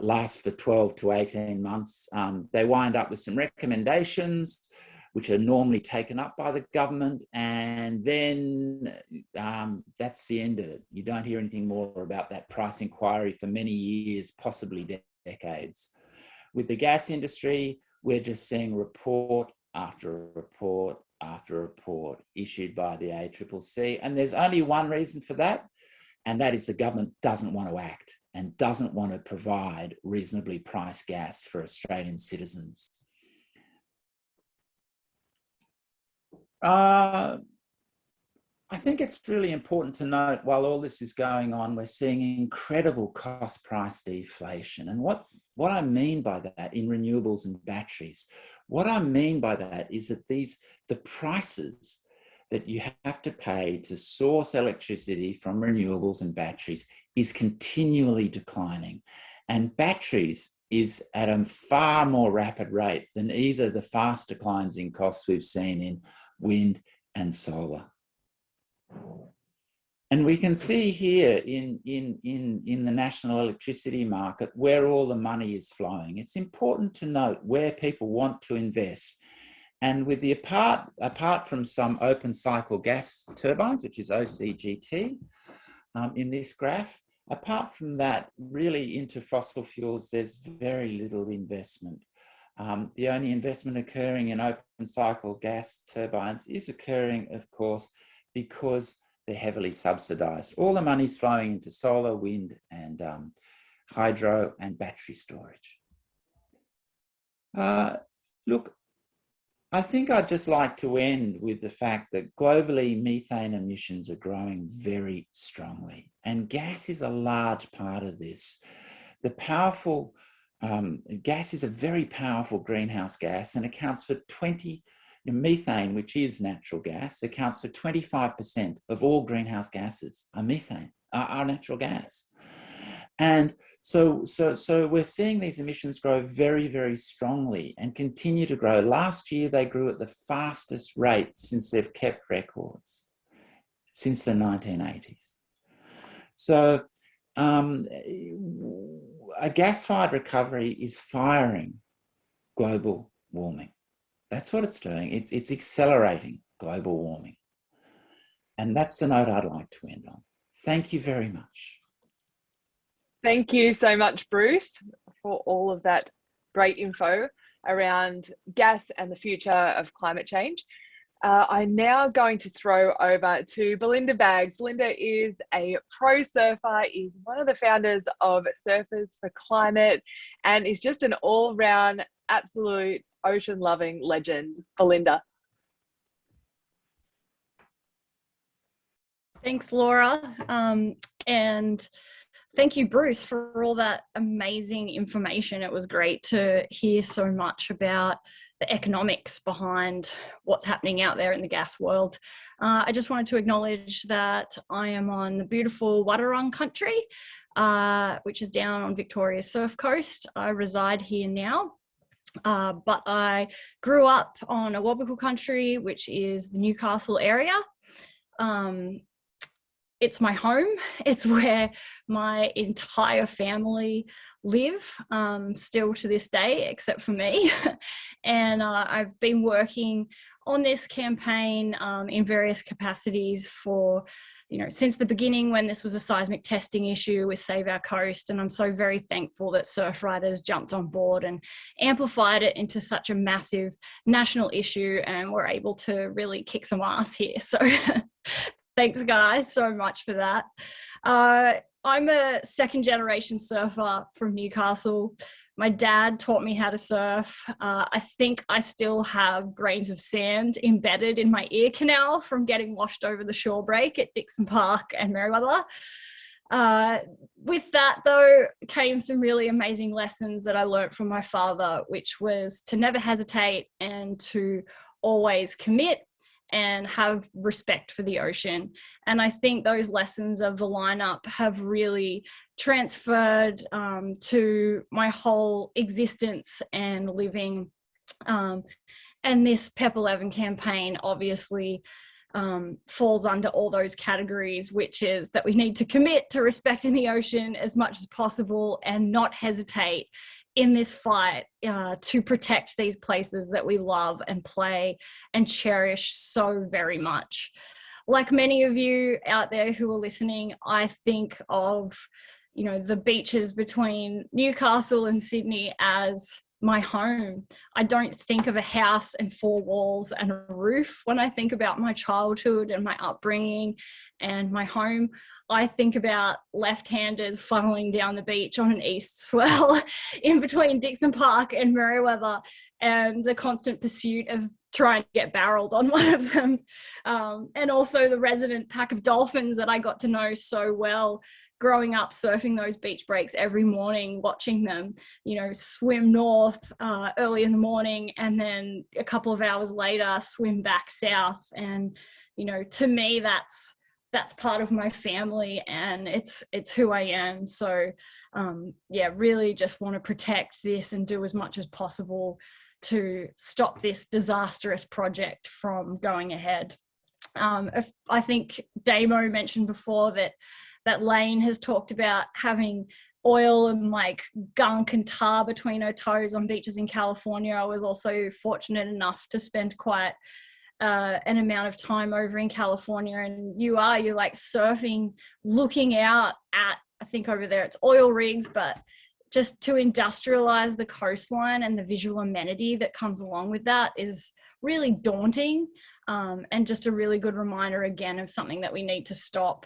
last for 12 to 18 months. They wind up with some recommendations, which are normally taken up by the government, and then that's the end of it. You don't hear anything more about that price inquiry for many years, possibly decades. With the gas industry, we're just seeing report after report after report issued by the ACCC. And there's only one reason for that, and that is the government doesn't want to act and doesn't want to provide reasonably priced gas for Australian citizens. I think it's really important to note, while all this is going on, we're seeing incredible cost price deflation. And what I mean by that in renewables and batteries, what I mean by that is that the prices that you have to pay to source electricity from renewables and batteries is continually declining. And batteries is at a far more rapid rate than either the fast declines in costs we've seen in wind and solar. And we can see here in the national electricity market where all the money is flowing. It's important to note where people want to invest. And with the apart from some open cycle gas turbines, which is OCGT in this graph, apart from that, really into fossil fuels, there's very little investment. The only investment occurring in open cycle gas turbines is occurring, of course, because they're heavily subsidised. All the money's flowing into solar, wind, and hydro and battery storage. Look, I think I'd just like to end with the fact that globally methane emissions are growing very strongly, and gas is a large part of this. The powerful gas is a very powerful greenhouse gas and accounts for methane, which is natural gas, accounts for 25% of all greenhouse gases are methane, are natural gas. And so we're seeing these emissions grow very, very strongly and continue to grow. Last year, they grew at the fastest rate since they've kept records, since the 1980s. So a gas-fired recovery is firing global warming. That's what it's doing. It's accelerating global warming. And that's the note I'd like to end on. Thank you very much. Thank you so much, Bruce, for all of that great info around gas and the future of climate change. I'm now going to throw over to Belinda Baggs. Belinda is a pro surfer, is one of the founders of Surfers for Climate, and is just an all-round absolute ocean-loving legend. Belinda. Thanks, Laura. And thank you, Bruce, for all that amazing information. It was great to hear so much about the economics behind what's happening out there in the gas world. I just wanted to acknowledge that I am on the beautiful Wadawurrung country, which is down on Victoria's surf coast. I reside here now, but I grew up on Awabakal country, which is the Newcastle area. It's my home. It's where my entire family live, still to this day, except for me. And I've been working on this campaign in various capacities for, since the beginning when this was a seismic testing issue with Save Our Coast. And I'm so very thankful that surf riders jumped on board and amplified it into such a massive national issue, and we're able to really kick some ass here. So thanks, guys, so much for that. I'm a second generation surfer from Newcastle. My dad taught me how to surf. I think I still have grains of sand embedded in my ear canal from getting washed over the shore break at Dixon Park and Merewether. With that, though, came some really amazing lessons that I learned from my father, which was to never hesitate and to always commit and have respect for the ocean. And I think those lessons of the lineup have really transferred to my whole existence and living. And this PEP11 campaign obviously falls under all those categories, which is that we need to commit to respecting the ocean as much as possible and not hesitate in this fight to protect these places that we love and play and cherish so very much. Like many of you out there who are listening, I think of, the beaches between Newcastle and Sydney as my home. I don't think of a house and four walls and a roof when I think about my childhood and my upbringing and my home. I think about left-handers funneling down the beach on an east swell in between Dixon Park and Merewether, and the constant pursuit of trying to get barreled on one of them. And also the resident pack of dolphins that I got to know so well growing up, surfing those beach breaks every morning, watching them, swim north early in the morning, and then a couple of hours later swim back south. And, to me, that's that's part of my family, and it's who I am. So yeah, really just want to protect this and do as much as possible to stop this disastrous project from going ahead. I think Damo mentioned before that Lane has talked about having oil and like gunk and tar between her toes on beaches in California. I was also fortunate enough to spend quite an amount of time over in California, and you're like surfing, looking out at, I think over there it's oil rigs, but just to industrialize the coastline and the visual amenity that comes along with that is really daunting, and just a really good reminder again of something that we need to stop.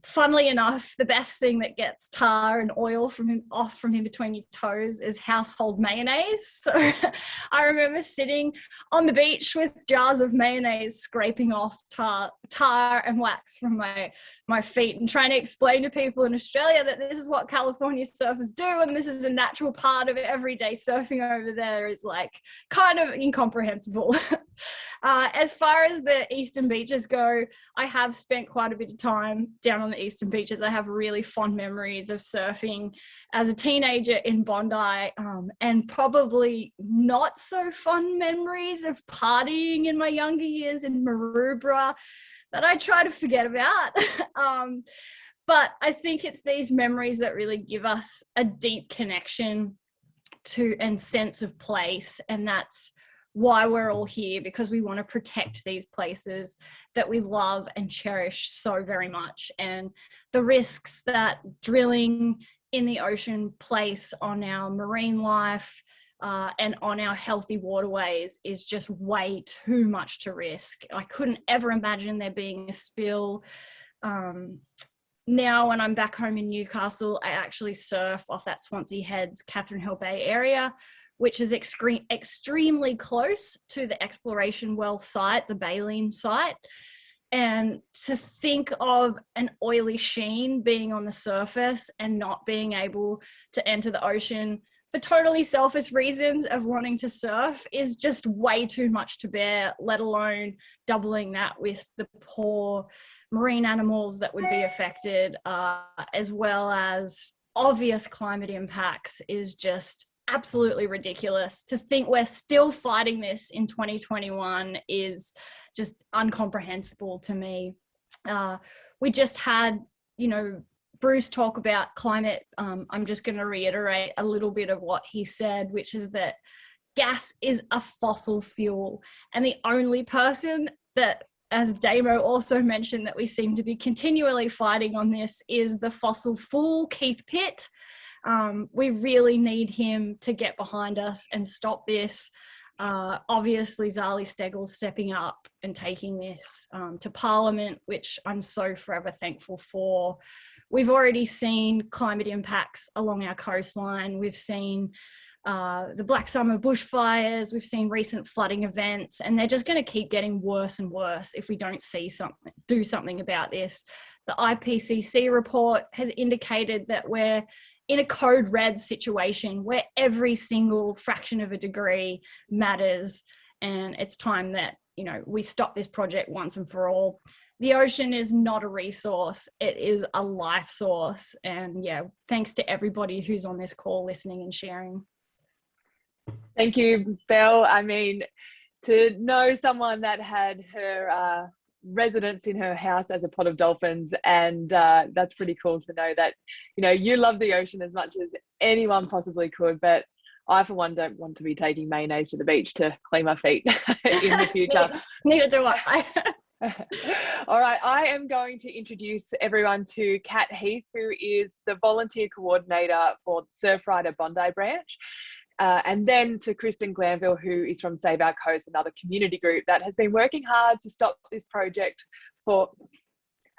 Funnily enough, the best thing that gets tar and oil off from in between your toes is household mayonnaise. So I remember sitting on the beach with jars of mayonnaise, scraping off tar and wax from my feet and trying to explain to people in Australia that this is what California surfers do, and this is a natural part of everyday surfing over there is like kind of incomprehensible. As far as the eastern beaches go, I have spent quite a bit of time down on the eastern beaches. I have really fond memories of surfing as a teenager in Bondi, and probably not so fond memories of partying in my younger years in Maroubra that I try to forget about. But I think it's these memories that really give us a deep connection to and sense of place, and that's why we're all here, because we want to protect these places that we love and cherish so very much. And the risks that drilling in the ocean place on our marine life and on our healthy waterways is just way too much to risk. I couldn't ever imagine there being a spill. Now when I'm back home in Newcastle, I actually surf off that Swansea Heads, Catherine Hill Bay area, which is extremely close to the exploration well site, the Baleen site. And to think of an oily sheen being on the surface and not being able to enter the ocean for totally selfish reasons of wanting to surf is just way too much to bear, let alone doubling that with the poor marine animals that would be affected, as well as obvious climate impacts is just absolutely ridiculous. To think we're still fighting this in 2021 is just incomprehensible to me. We just had, Bruce talk about climate. I'm just going to reiterate a little bit of what he said, which is that gas is a fossil fuel, and the only person that, as Damo also mentioned, that we seem to be continually fighting on this is the fossil fool, Keith Pitt. We really need him to get behind us and stop this. Obviously, Zali Steggall's stepping up and taking this to Parliament, which I'm so forever thankful for. We've already seen climate impacts along our coastline. We've seen the Black Summer bushfires. We've seen recent flooding events, and they're just going to keep getting worse and worse if we don't do something about this. The IPCC report has indicated that we're in a code red situation where every single fraction of a degree matters, and it's time that we stop this project once and for all. The ocean is not a resource, it is a life source. And yeah, thanks to everybody who's on this call listening and sharing. Thank you, Belle. I mean, to know someone that had her residence in her house as a pot of dolphins, and that's pretty cool to know that you love the ocean as much as anyone possibly could, but I for one don't want to be taking mayonnaise to the beach to clean my feet in the future. Neither do I. All right, I am going to introduce everyone to Kat Heath, who is the volunteer coordinator for Surf Rider Bondi branch. And then to Kristen Glanville, who is from Save Our Coast, another community group that has been working hard to stop this project for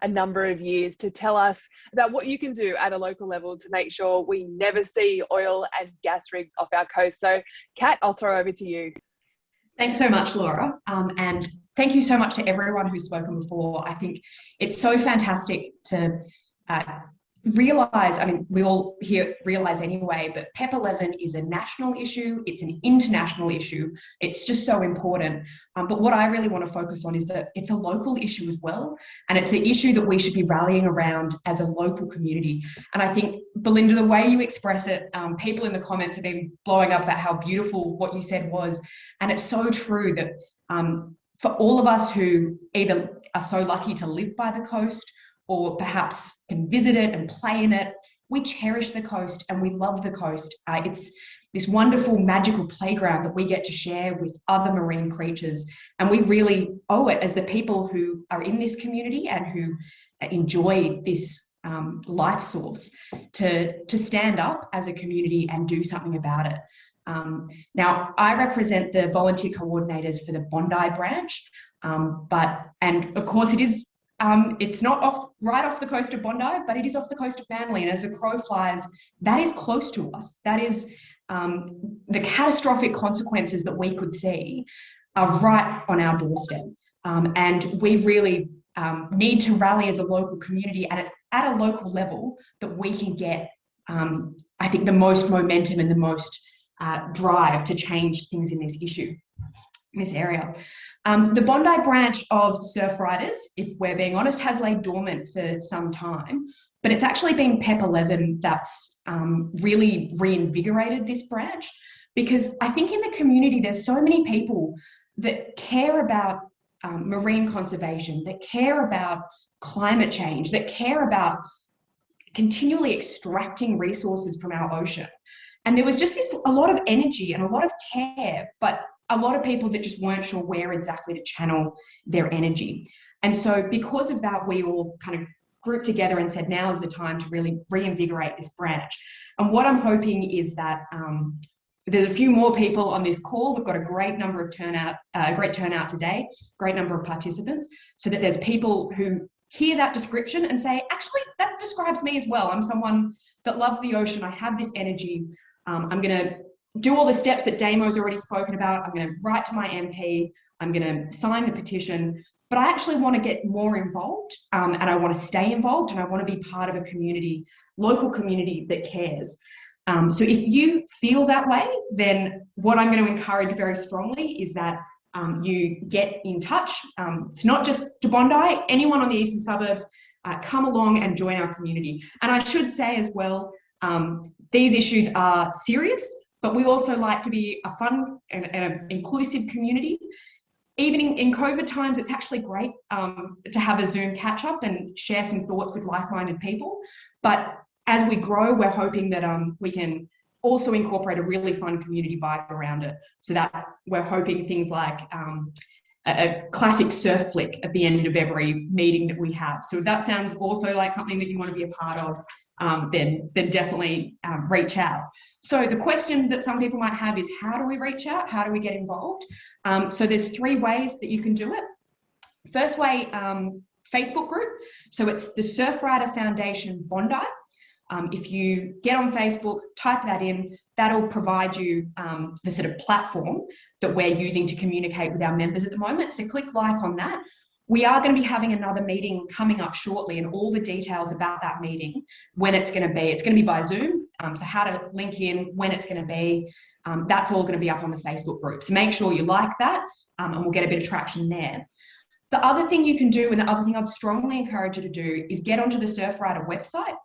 a number of years, to tell us about what you can do at a local level to make sure we never see oil and gas rigs off our coast. So, Kat, I'll throw over to you. Thanks so much, Laura. And thank you so much to everyone who's spoken before. I think it's so fantastic to realize, I mean, we all here realize anyway, but PEP11 is a national issue. It's an international issue. It's just so important. But what I really want to focus on is that it's a local issue as well. And it's an issue that we should be rallying around as a local community. And I think, Belinda, the way you express it, people in the comments have been blowing up about how beautiful what you said was. And it's so true that for all of us who either are so lucky to live by the coast or perhaps can visit it and play in it, we cherish the coast and we love the coast. It's this wonderful, magical playground that we get to share with other marine creatures. And we really owe it as the people who are in this community and who enjoy this life source to stand up as a community and do something about it. Now, I represent the volunteer coordinators for the Bondi branch, and of course it is it's not right off the coast of Bondi, but it is off the coast of Manly. And as the crow flies, that is close to us. That is the catastrophic consequences that we could see are right on our doorstep. And we really need to rally as a local community, and it's at a local level that we can get, I think, the most momentum and the most drive to change things in this issue, in this area. The Bondi branch of Surf Riders, if we're being honest, has laid dormant for some time, but it's actually been PEP11 that's really reinvigorated this branch, because I think in the community there's so many people that care about marine conservation, that care about climate change, that care about continually extracting resources from our ocean. And there was just a lot of energy and a lot of care, but a lot of people that just weren't sure where exactly to channel their energy. And so because of that, we all kind of grouped together and said, now is the time to really reinvigorate this branch. And what I'm hoping is that there's a few more people on this call. We've got a great number of great turnout today, great number of participants, so that there's people who hear that description and say, actually, that describes me as well. I'm someone that loves the ocean. I have this energy. I'm going to do all the steps that Damo's already spoken about. I'm going to write to my MP. I'm going to sign the petition. But I actually want to get more involved, and I want to stay involved, and I want to be part of a community, local community that cares. So if you feel that way, then what I'm going to encourage very strongly is that you get in touch. It's not just to Bondi, anyone on the eastern suburbs, come along and join our community. And I should say as well, these issues are serious, but we also like to be a fun and an inclusive community. Even in COVID times, it's actually great to have a Zoom catch up and share some thoughts with like-minded people. But as we grow, we're hoping that we can also incorporate a really fun community vibe around it, so that we're hoping things like a classic surf flick at the end of every meeting that we have. So if that sounds also like something that you want to be a part of, then definitely reach out. So the question that some people might have is, how do we reach out? How do we get involved? So there's 3 ways that you can do it. First way, Facebook group. So it's the Surf Rider Foundation Bondi. If you get on Facebook, type that in, that'll provide you the sort of platform that we're using to communicate with our members at the moment. So click like on that. We are going to be having another meeting coming up shortly, and all the details about that meeting, when it's going to be by Zoom. So how to link in, when it's going to be, that's all going to be up on the Facebook group. So make sure you like that, and we'll get a bit of traction there. The other thing you can do, and the other thing I'd strongly encourage you to do, is get onto the Surf Rider website.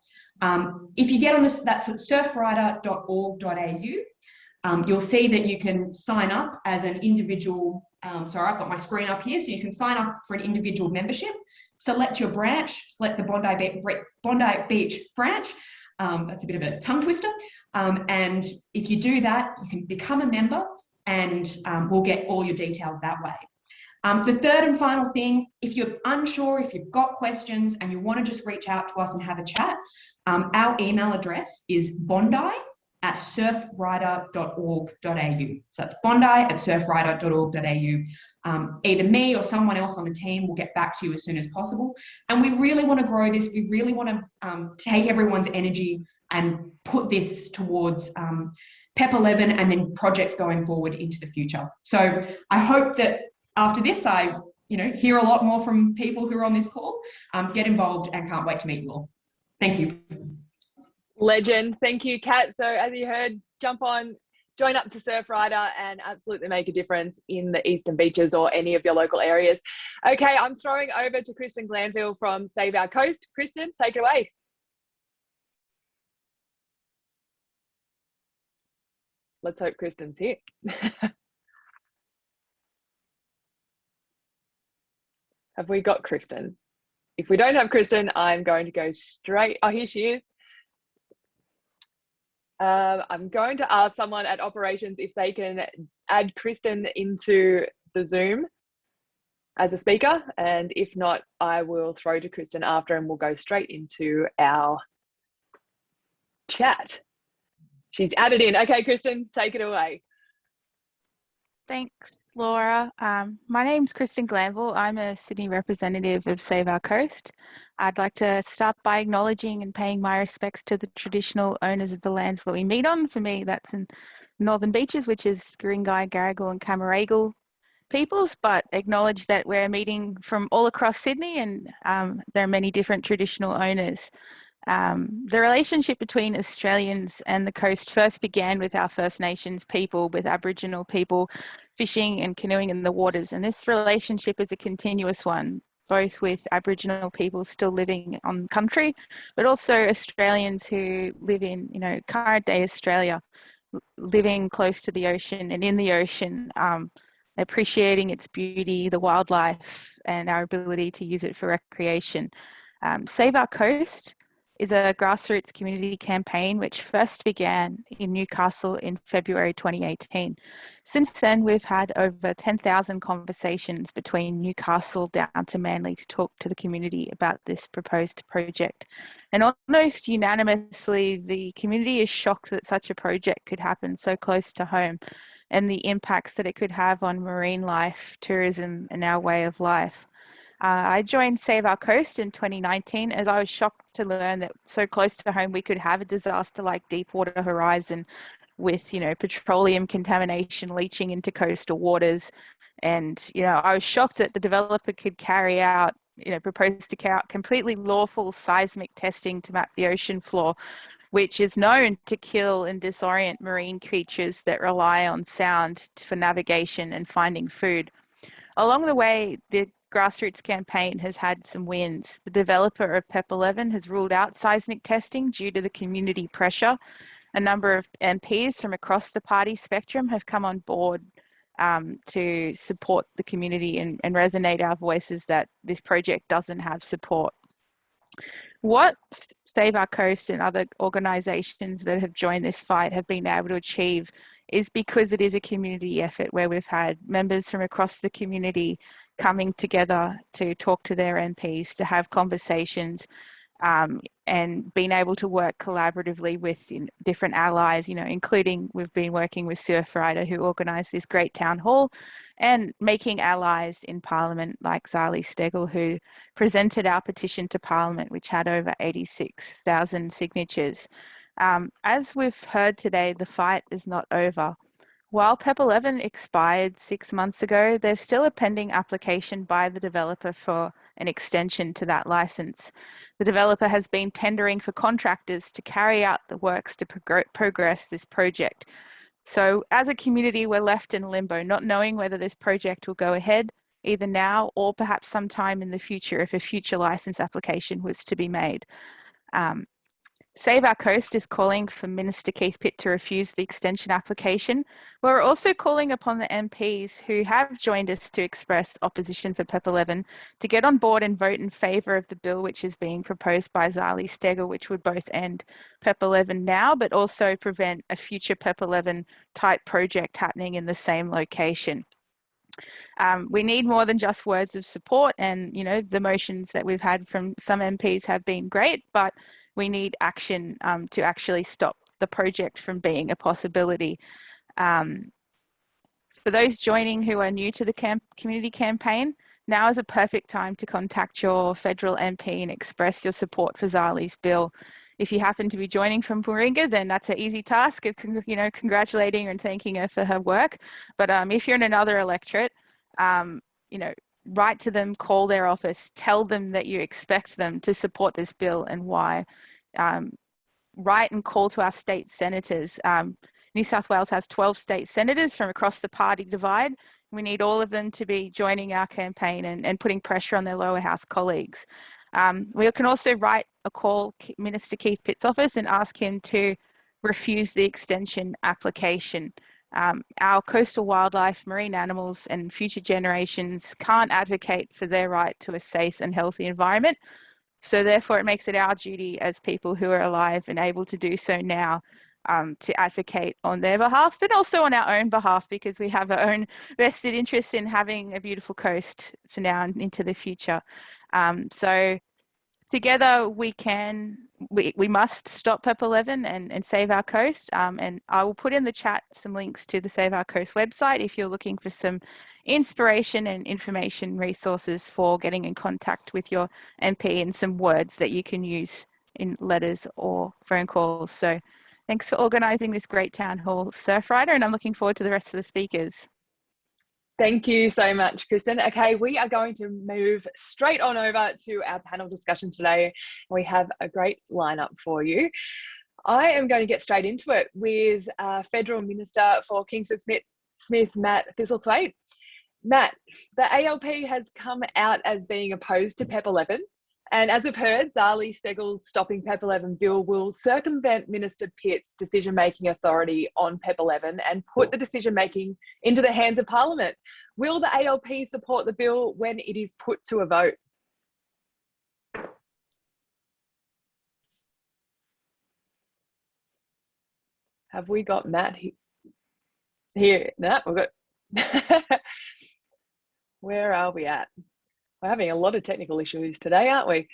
If you get on this, that's at surfrider.org.au. You'll see that you can sign up as an individual. Sorry, I've got my screen up here. So you can sign up for an individual membership, select your branch, select the Bondi Beach branch. That's a bit of a tongue twister. And if you do that, you can become a member, and we'll get all your details that way. The third and final thing, if you're unsure, if you've got questions and you want to just reach out to us and have a chat, our email address is bondi@surfrider.org.au. So that's bondi@surfrider.org.au. Either me or someone else on the team will get back to you as soon as possible. And we really want to grow this. We really want to take everyone's energy and put this towards PEP11 and then projects going forward into the future. So I hope that after this, I hear a lot more from people who are on this call. Get involved, and can't wait to meet you all. Thank you. Legend. Thank you, Kat. So as you heard, jump on, join up to Surf Rider and absolutely make a difference in the Eastern Beaches or any of your local areas. Okay, I'm throwing over to Kristen Glanville from Save Our Coast. Kristen, take it away. Let's hope Kristen's here. Have we got Kristen? If we don't have Kristen, I'm going to go straight. Oh, here she is. I'm going to ask someone at operations if they can add Kristen into the Zoom as a speaker. And if not, I will throw to Kristen after and we'll go straight into our chat. She's added in. Okay, Kristen, take it away. Thanks, Laura. My name's Kristen Glanville. I'm a Sydney representative of Save Our Coast. I'd like to start by acknowledging and paying my respects to the traditional owners of the lands that we meet on. For me, that's in Northern Beaches, which is Guringai, Garigal and Camaragal peoples, but acknowledge that we're meeting from all across Sydney and there are many different traditional owners. The relationship between Australians and the coast first began with our First Nations people, with Aboriginal people fishing and canoeing in the waters. And this relationship is a continuous one, both with Aboriginal people still living on country, but also Australians who live in, current day Australia, living close to the ocean and in the ocean, appreciating its beauty, the wildlife, and our ability to use it for recreation. Save Our Coast is a grassroots community campaign which first began in Newcastle in February 2018. Since then, we've had over 10,000 conversations between Newcastle down to Manly to talk to the community about this proposed project. And almost unanimously, the community is shocked that such a project could happen so close to home and the impacts that it could have on marine life, tourism, and our way of life. I joined Save Our Coast in 2019 as I was shocked to learn that so close to home we could have a disaster like Deepwater Horizon with, petroleum contamination leaching into coastal waters. And, I was shocked that the developer could propose to carry out completely lawful seismic testing to map the ocean floor, which is known to kill and disorient marine creatures that rely on sound for navigation and finding food. Along the way, the grassroots campaign has had some wins. The developer of PEP11 has ruled out seismic testing due to the community pressure. A number of MPs from across the party spectrum have come on board to support the community and resonate our voices that this project doesn't have support. What Save Our Coast and other organisations that have joined this fight have been able to achieve is because it is a community effort where we've had members from across the community coming together to talk to their MPs, to have conversations, and being able to work collaboratively with different allies, including we've been working with Surf Rider, who organised this great town hall, and making allies in Parliament like Zali Steggall, who presented our petition to Parliament, which had over 86,000 signatures. As we've heard today, the fight is not over. While PEP11 expired 6 months ago, there's still a pending application by the developer for an extension to that license. The developer has been tendering for contractors to carry out the works to progress this project. So as a community, we're left in limbo, not knowing whether this project will go ahead either now or perhaps sometime in the future if a future license application was to be made. Save Our Coast is calling for Minister Keith Pitt to refuse the extension application. We're also calling upon the MPs who have joined us to express opposition for PEP11 to get on board and vote in favour of the bill which is being proposed by Zali Steggall, which would both end PEP11 now, but also prevent a future PEP11 type project happening in the same location. We need more than just words of support, and the motions that we've had from some MPs have been great, but we need action to actually stop the project from being a possibility. For those joining who are new to the community campaign, now is a perfect time to contact your federal MP and express your support for Zali's bill. If you happen to be joining from Warringah, then that's an easy task of congratulating her and thanking her for her work. But if you're in another electorate, write to them, call their office, tell them that you expect them to support this bill and why. Write and call to our state senators. New South Wales has 12 state senators from across the party divide. We need all of them to be joining our campaign and putting pressure on their lower house colleagues. We can also write a call Minister Keith Pitt's office and ask him to refuse the extension application. Our coastal wildlife, marine animals and future generations can't advocate for their right to a safe and healthy environment. So therefore, it makes it our duty as people who are alive and able to do so now to advocate on their behalf, but also on our own behalf, because we have our own vested interest in having a beautiful coast for now and into the future. So together we must stop PEP11 and save our coast. And I will put in the chat some links to the Save Our Coast website if you're looking for some inspiration and information resources for getting in contact with your MP and some words that you can use in letters or phone calls. So thanks for organising this great town hall, Surfrider, and I'm looking forward to the rest of the speakers. Thank you so much, Kristen. Okay, we are going to move straight on over to our panel discussion today. We have a great lineup for you. I am going to get straight into it with Federal Minister for Kingston Smith, Matt Thistlethwaite. Matt, the ALP has come out as being opposed to PEP11. And as we've heard, Zali Steggall's Stopping PEP11 bill will circumvent Minister Pitt's decision-making authority on PEP11 and put the decision-making into the hands of Parliament. Will the ALP support the bill when it is put to a vote? Have we got Matt here? No, we've got... Where are we at? We're having a lot of technical issues today, aren't we?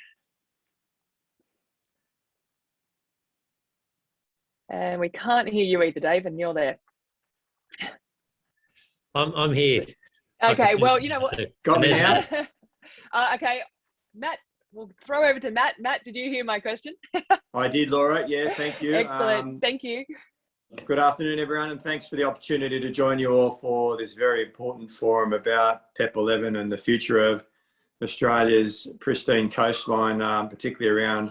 And we can't hear you either, Dave, and you're there. I'm here. Okay, well, you know what? Got me now? Okay, Matt, we'll throw over to Matt. Matt, did you hear my question? I did, Laura. Yeah, thank you. Excellent. Thank you. Good afternoon, everyone, and thanks for the opportunity to join you all for this very important forum about PEP11 and the future of Australia's pristine coastline, particularly around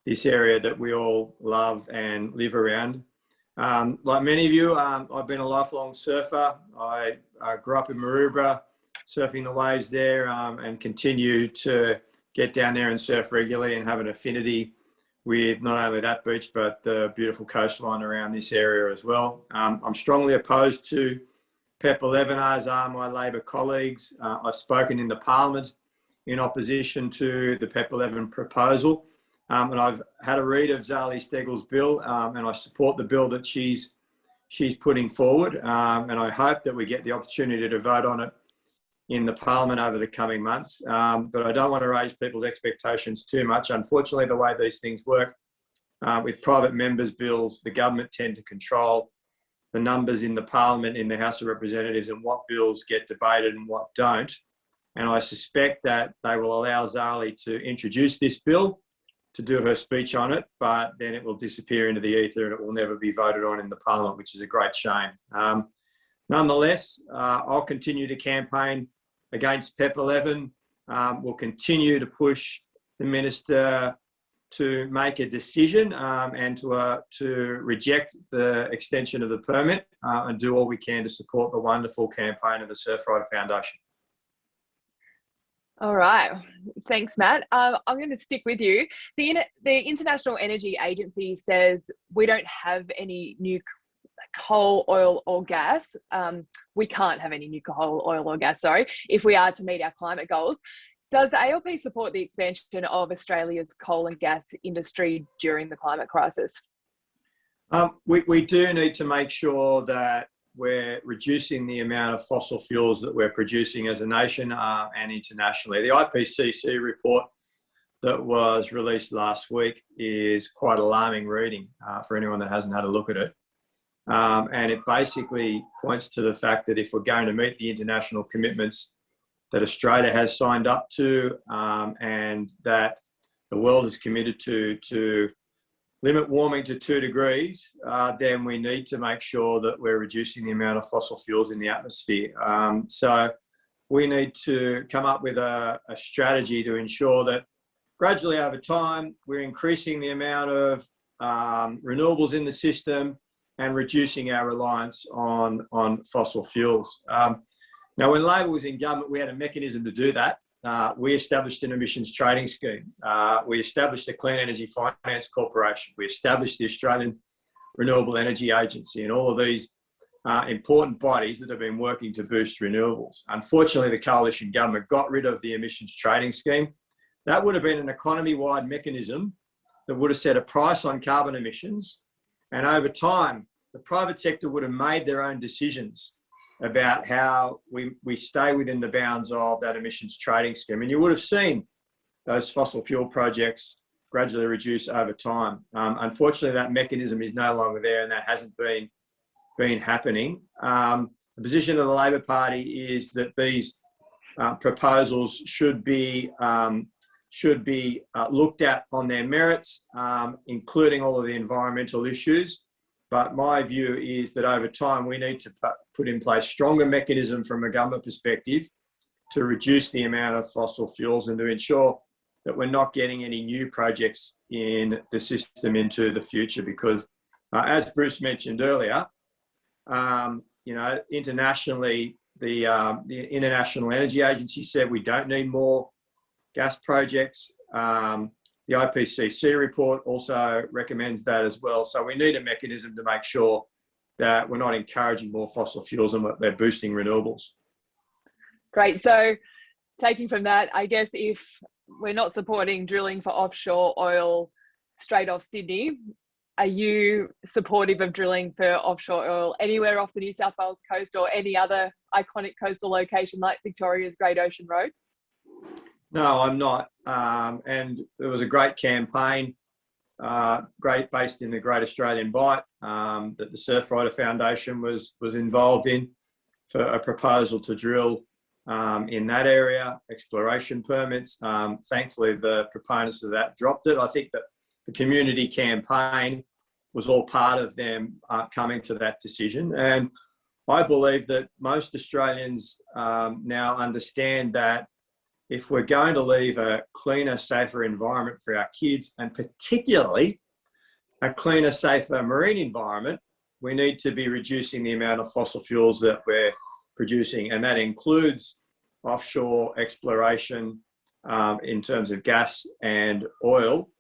this area that we all love and live around. Like many of you, I've been a lifelong surfer. I grew up in Maroubra, surfing the waves there, and continue to get down there and surf regularly and have an affinity with not only that beach, but the beautiful coastline around this area as well. I'm strongly opposed to PEP11, as are my Labor colleagues. I've spoken in the Parliament in opposition to the PEP11 proposal. And I've had a read of Zali Steggall's bill, and I support the bill that she's putting forward. And I hope that we get the opportunity to vote on it in the Parliament over the coming months. But I don't want to raise people's expectations too much. Unfortunately, the way these things work, with private members' bills, the government tend to control the numbers in the Parliament, in the House of Representatives, and what bills get debated and what don't. And I suspect that they will allow Zali to introduce this bill, to do her speech on it, but then it will disappear into the ether and it will never be voted on in the Parliament, which is a great shame. Nonetheless, I'll continue to campaign against PEP11. We'll continue to push the Minister to make a decision and to reject the extension of the permit and do all we can to support the wonderful campaign of the Surfrider Foundation. All right, thanks, Matt. I'm going to stick with you. The International Energy Agency says we don't have any new coal, oil or gas. We can't have any new coal, oil or gas, sorry, if we are to meet our climate goals. Does the ALP support the expansion of Australia's coal and gas industry during the climate crisis? We do need to make sure that we're reducing the amount of fossil fuels that we're producing as a nation and internationally. The IPCC report that was released last week is quite alarming reading for anyone that hasn't had a look at it. And it basically points to the fact that if we're going to meet the international commitments that Australia has signed up to and that the world is committed to limit warming to 2 degrees, then we need to make sure that we're reducing the amount of fossil fuels in the atmosphere. So we need to come up with a strategy to ensure that gradually over time, we're increasing the amount of renewables in the system and reducing our reliance on fossil fuels. Now, when Labor was in government, we had a mechanism to do that. We established an emissions trading scheme. We established the Clean Energy Finance Corporation. We established the Australian Renewable Energy Agency, and all of these important bodies that have been working to boost renewables. Unfortunately, the coalition government got rid of the emissions trading scheme. That would have been an economy-wide mechanism that would have set a price on carbon emissions. And over time, the private sector would have made their own decisions about how we stay within the bounds of that emissions trading scheme. And you would have seen those fossil fuel projects gradually reduce over time. Unfortunately, that mechanism is no longer there, and that hasn't been happening. The position of the Labor Party is that these proposals should be looked at on their merits, including all of the environmental issues. But my view is that over time, we need to put in place stronger mechanism from a government perspective to reduce the amount of fossil fuels and to ensure that we're not getting any new projects in the system into the future. Because as Bruce mentioned earlier, internationally, the International Energy Agency said we don't need more gas projects. The IPCC report also recommends that as well. So we need a mechanism to make sure that we're not encouraging more fossil fuels and they're boosting renewables. Great. So taking from that, I guess if we're not supporting drilling for offshore oil straight off Sydney, are you supportive of drilling for offshore oil anywhere off the New South Wales coast or any other iconic coastal location like Victoria's Great Ocean Road? No, I'm not. And there was a great campaign, based in the Great Australian Bight, that the Surfrider Foundation was involved in for a proposal to drill in that area, exploration permits. Thankfully, the proponents of that dropped it. I think that the community campaign was all part of them coming to that decision. And I believe that most Australians now understand that if we're going to leave a cleaner, safer environment for our kids, and particularly a cleaner, safer marine environment, we need to be reducing the amount of fossil fuels that we're producing. And that includes offshore exploration in terms of gas and oil.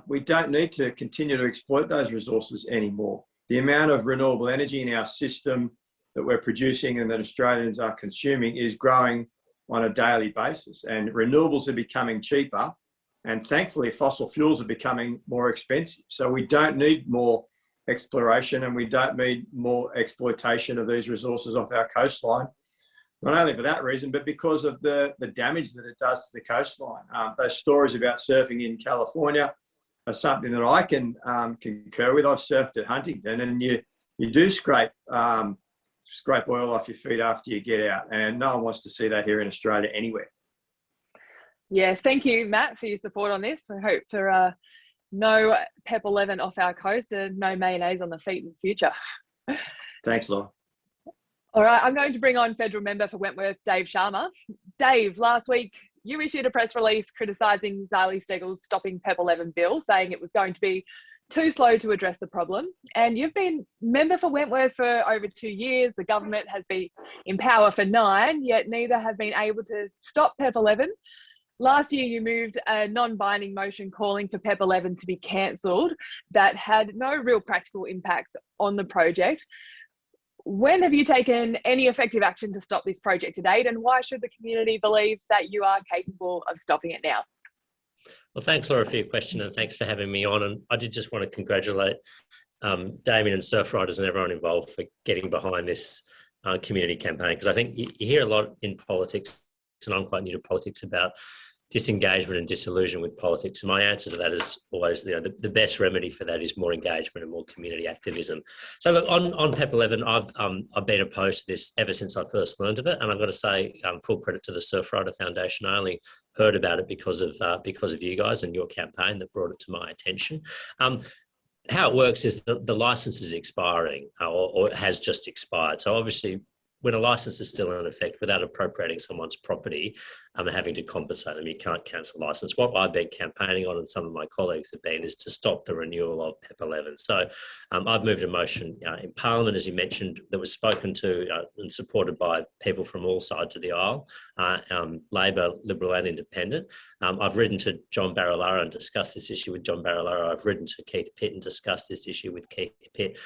We don't need to continue to exploit those resources anymore. The amount of renewable energy in our system that we're producing and that Australians are consuming is growing on a daily basis, and renewables are becoming cheaper, and thankfully fossil fuels are becoming more expensive. So we don't need more exploration and we don't need more exploitation of these resources off our coastline, not only for that reason, but because of the damage that it does to the coastline. Those stories about surfing in California are something that I can concur with. I've surfed at Huntington, and you do scrape oil off your feet after you get out, and no one wants to see that here in Australia anywhere. Yes, thank you, Matt, for your support on this. We hope for no PEP11 off our coast and no mayonnaise on the feet in the future. Thanks, Laura. All right, I'm going to bring on Federal Member for Wentworth, Dave Sharma. Dave, last week you issued a press release criticising Zali Steggall's Stopping PEP11 bill, saying it was going to be too slow to address the problem. And you've been member for Wentworth for over 2 years. The government has been in power for 9, yet neither have been able to stop PEP11. Last year, you moved a non-binding motion calling for PEP11 to be cancelled that had no real practical impact on the project. When have you taken any effective action to stop this project to date, and why should the community believe that you are capable of stopping it now? Well, thanks, Laura, for your question, and thanks for having me on. And I did just want to congratulate Damian and Surfriders and everyone involved for getting behind this community campaign, because I think you hear a lot in politics, and I'm quite new to politics, about disengagement and disillusion with politics. And my answer to that is always, the best remedy for that is more engagement and more community activism. So look, on PEP11, I've been opposed to this ever since I first learned of it. And I've got to say, full credit to the Surfrider Foundation. I only heard about it because of you guys and your campaign that brought it to my attention. How it works is the license is expiring or has just expired. So obviously when a license is still in effect without appropriating someone's property and having to compensate them, you can't cancel a license. What I've been campaigning on, and some of my colleagues have been, is to stop the renewal of PEP11. So I've moved a motion in Parliament, as you mentioned, that was spoken to and supported by people from all sides of the aisle, Labor, Liberal and Independent. I've written to John Barilaro and discussed this issue with John Barilaro. I've written to Keith Pitt and discussed this issue with Keith Pitt.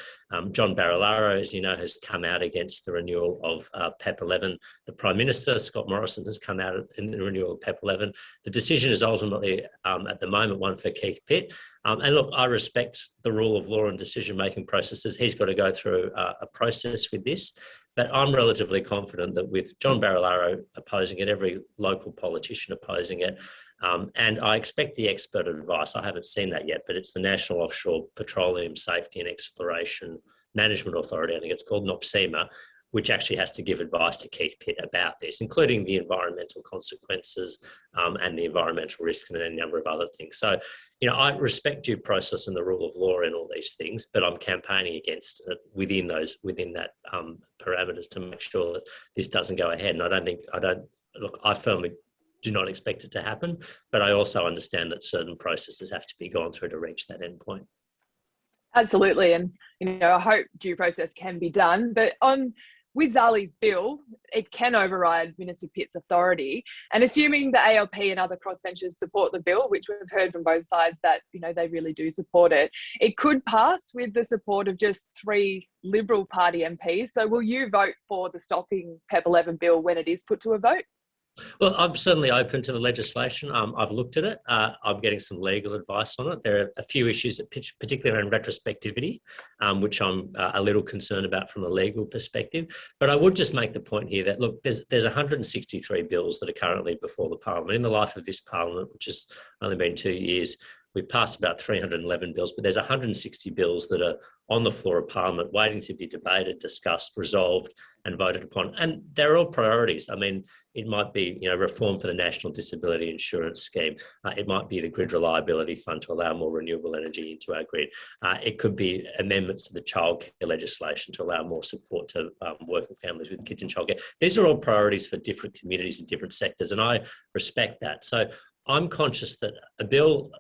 John Barilaro, as you know, has come out against the renewal of PEP11. The Prime Minister, Scott Morrison, has come out in the renewal of PEP11. The decision is ultimately, at the moment, one for Keith Pitt. And look, I respect the rule of law and decision-making processes. He's got to go through a process with this. But I'm relatively confident that with John Barilaro opposing it, every local politician opposing it, and I expect the expert advice. I haven't seen that yet, but it's the National Offshore Petroleum Safety and Exploration Management Authority, I think it's called, NOPSEMA, which actually has to give advice to Keith Pitt about this, including the environmental consequences and the environmental risks and a number of other things. So, you know, I respect due process and the rule of law in all these things, but I'm campaigning against it within that parameters to make sure that this doesn't go ahead. And I firmly do not expect it to happen, but I also understand that certain processes have to be gone through to reach that endpoint. Absolutely. And, you know, I hope due process can be done, but with Zali's bill, it can override Minister Pitt's authority. And assuming the ALP and other crossbenchers support the bill, which we've heard from both sides that, you know, they really do support it, it could pass with the support of just 3 Liberal Party MPs. So will you vote for the stopping PEP11 bill when it is put to a vote? Well, I'm certainly open to the legislation. I've looked at it. I'm getting some legal advice on it. There are a few issues, particularly around retrospectivity, which I'm a little concerned about from a legal perspective. But I would just make the point here that, look, there's 163 bills that are currently before the Parliament. In the life of this Parliament, which has only been 2 years, we've passed about 311 bills, but there's 160 bills that are on the floor of Parliament waiting to be debated, discussed, resolved and voted upon. And they're all priorities. I mean, it might be, you know, reform for the National Disability Insurance Scheme. It might be the Grid Reliability Fund to allow more renewable energy into our grid. It could be amendments to the childcare legislation to allow more support to working families with kids in childcare. These are all priorities for different communities and different sectors, and I respect that. So I'm conscious that a bill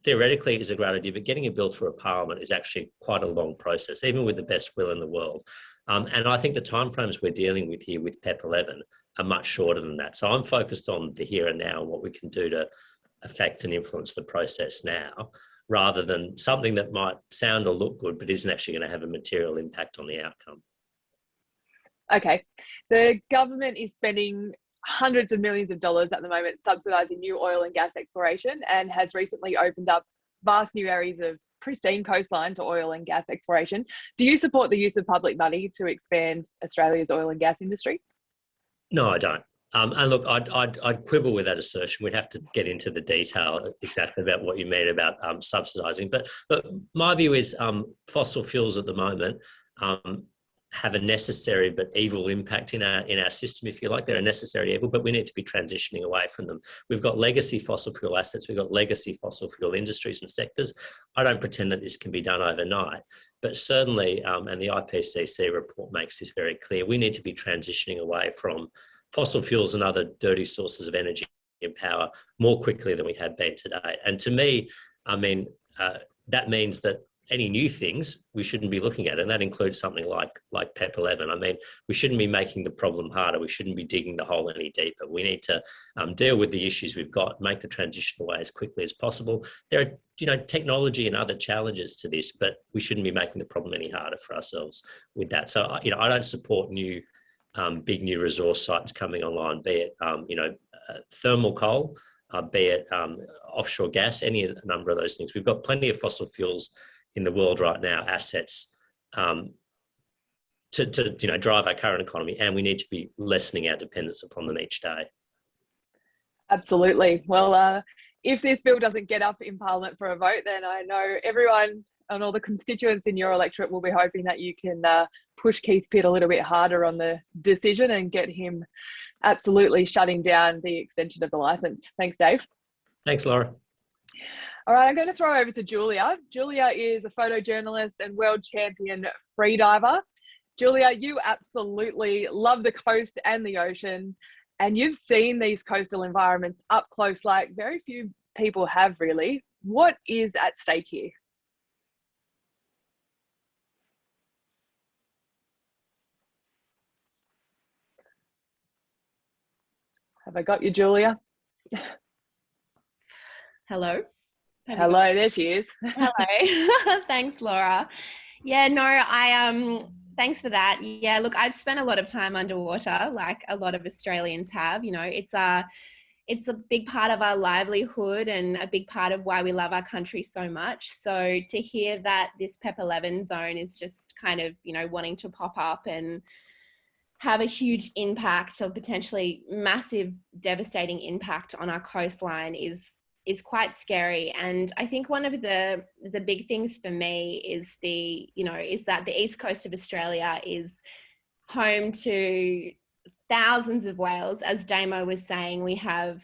theoretically is a great idea, but getting a bill through a Parliament is actually quite a long process, even with the best will in the world. And I think the timeframes we're dealing with here with PEP11 are much shorter than that. So I'm focused on the here and now and what we can do to affect and influence the process now, rather than something that might sound or look good, but isn't actually going to have a material impact on the outcome. Okay. The government is spending hundreds of millions of dollars at the moment subsidising new oil and gas exploration, and has recently opened up vast new areas of pristine coastline to oil and gas exploration. Do you support the use of public money to expand Australia's oil and gas industry? No, I don't. And look, I'd quibble with that assertion. We'd have to get into the detail exactly about what you mean about subsidising. But look, my view is fossil fuels at the moment have a necessary but evil impact in our system, if you like. They're a necessary evil, but we need to be transitioning away from them. We've got legacy fossil fuel assets. We've got legacy fossil fuel industries and sectors. I don't pretend that this can be done overnight, but certainly, and the IPCC report makes this very clear, we need to be transitioning away from fossil fuels and other dirty sources of energy and power more quickly than we have been today. And to me, I mean, that means that any new things we shouldn't be looking at, and that includes something like PEP11. I mean, we shouldn't be making the problem harder. We shouldn't be digging the hole any deeper. We need to deal with the issues we've got, make the transition away as quickly as possible. There are, you know, technology and other challenges to this, but we shouldn't be making the problem any harder for ourselves with that. So, you know, I don't support new big new resource sites coming online, be it thermal coal, be it offshore gas, any number of those things. We've got plenty of fossil fuels in the world right now, assets to drive our current economy, and we need to be lessening our dependence upon them each day. Absolutely. Well, if this bill doesn't get up in Parliament for a vote, then I know everyone and all the constituents in your electorate will be hoping that you can push Keith Pitt a little bit harder on the decision and get him absolutely shutting down the extension of the licence. Thanks, Dave. Thanks, Laura. All right, I'm going to throw over to Julia. Julia is a photojournalist and world champion freediver. Julia, you absolutely love the coast and the ocean, and you've seen these coastal environments up close like very few people have really. What is at stake here? Have I got you, Julia? Hello. Hello, there she is. Hello. Thanks, Laura. Yeah, no, thanks for that. Yeah, look, I've spent a lot of time underwater, like a lot of Australians have. You know, it's a big part of our livelihood and a big part of why we love our country so much. So to hear that this PEP11 zone is just kind of, you know, wanting to pop up and have a huge impact, or potentially massive, devastating impact on our coastline is quite scary. And I think one of the big things for me is that the east coast of Australia is home to thousands of whales. As Damo was saying, we have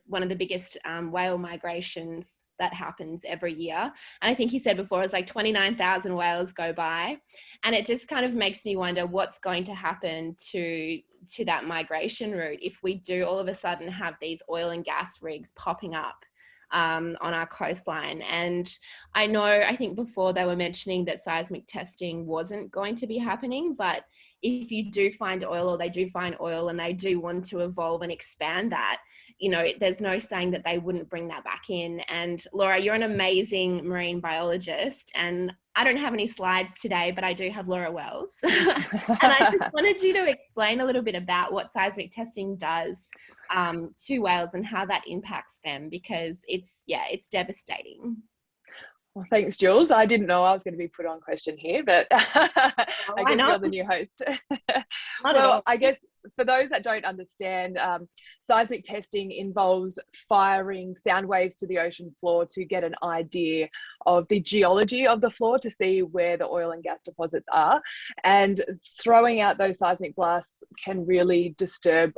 one of the biggest whale migrations that happens every year. And I think he said before, it's like 29,000 whales go by. And it just kind of makes me wonder what's going to happen to that migration route if we do all of a sudden have these oil and gas rigs popping up on our coastline. And I think before they were mentioning that seismic testing wasn't going to be happening, but if you do find oil, or they do find oil and they do want to evolve and expand that, you know, there's no saying that they wouldn't bring that back in. And Laura, you're an amazing marine biologist, and I don't have any slides today, but I do have Laura Wells. And I just wanted you to explain a little bit about what seismic testing does to whales and how that impacts them, because it's devastating. Well, thanks, Jules. I didn't know I was going to be put on question here, but I guess you're the new host. Well, I guess for those that don't understand, seismic testing involves firing sound waves to the ocean floor to get an idea of the geology of the floor, to see where the oil and gas deposits are. And throwing out those seismic blasts can really disturb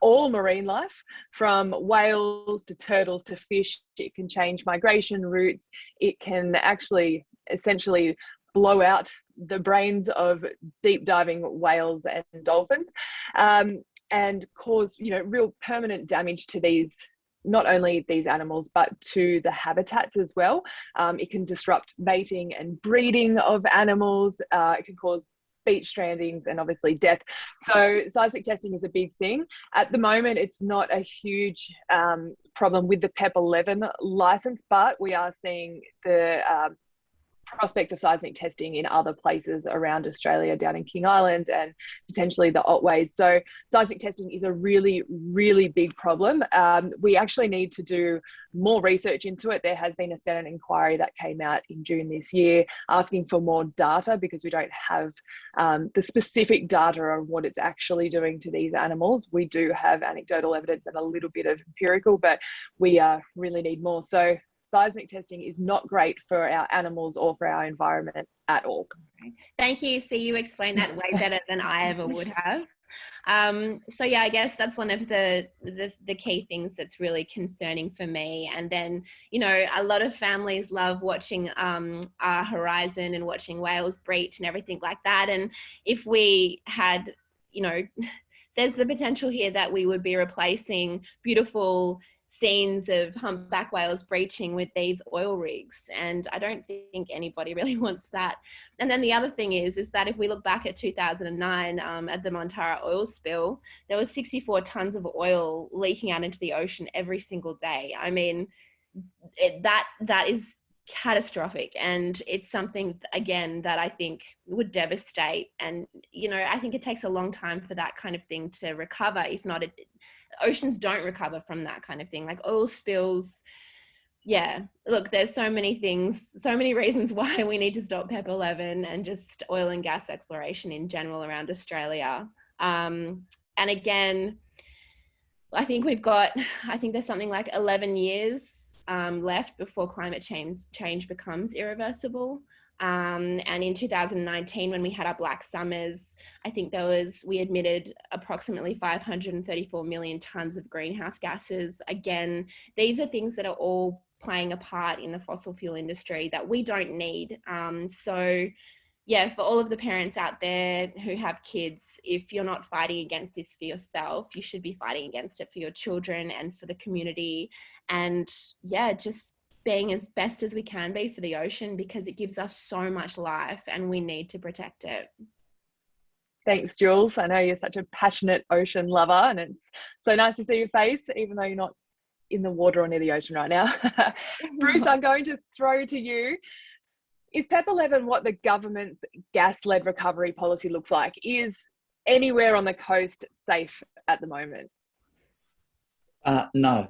all marine life, from whales to turtles to fish. It can change migration routes. It can actually essentially blow out the brains of deep diving whales and dolphins, and cause, you know, real permanent damage to these, not only these animals, but to the habitats as well. It can disrupt mating and breeding of animals. It can cause beach strandings and obviously death. So seismic testing is a big thing. At the moment, it's not a huge problem with the PEP11 license, but we are seeing the prospect of seismic testing in other places around Australia, down in King Island and potentially the Otways. So seismic testing is a really, really big problem. We actually need to do more research into it. There has been a Senate inquiry that came out in June this year asking for more data, because we don't have the specific data on what it's actually doing to these animals. We do have anecdotal evidence and a little bit of empirical, but we really need more. So seismic testing is not great for our animals or for our environment at all. Thank you. So you explained that way better than I ever would have. So yeah, I guess that's one of the key things that's really concerning for me. And then, you know, a lot of families love watching our horizon and watching whales breach and everything like that. And if we had, you know, there's the potential here that we would be replacing beautiful scenes of humpback whales breaching with these oil rigs, and I don't think anybody really wants that. And then the other thing is that if we look back at 2009 at the Montara oil spill, there was 64 tons of oil leaking out into the ocean every single day. I mean, that is catastrophic, and it's something, again, that I think would devastate. And, you know, I think it takes a long time for that kind of thing to recover. If not, oceans don't recover from that kind of thing, like oil spills. Yeah, look, there's so many things, so many reasons why we need to stop PEP11 and just oil and gas exploration in general around Australia. And again, I think there's something like 11 years left before climate change becomes irreversible. And in 2019, when we had our black summers, I think we emitted approximately 534 million tons of greenhouse gases. Again, these are things that are all playing a part in the fossil fuel industry that we don't need. So yeah, for all of the parents out there who have kids, if you're not fighting against this for yourself, you should be fighting against it for your children and for the community. And yeah, just being as best as we can be for the ocean, because it gives us so much life and we need to protect it. Thanks, Jules. I know you're such a passionate ocean lover, and it's so nice to see your face, even though you're not in the water or near the ocean right now. Bruce, I'm going to throw to you. Is PEP11 what the government's gas-led recovery policy looks like? Is anywhere on the coast safe at the moment? No.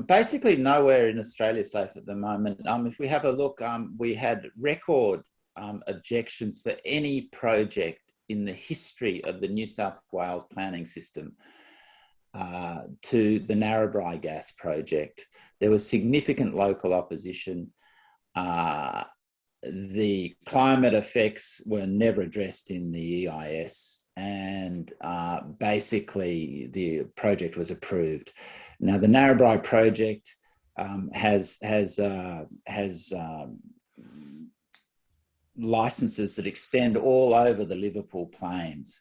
Basically nowhere in Australia safe at the moment. If we have a look, we had record objections for any project in the history of the New South Wales planning system to the Narrabri gas project. There was significant local opposition. The climate effects were never addressed in the EIS, and basically the project was approved. Now, the Narrabri project has licenses that extend all over the Liverpool Plains.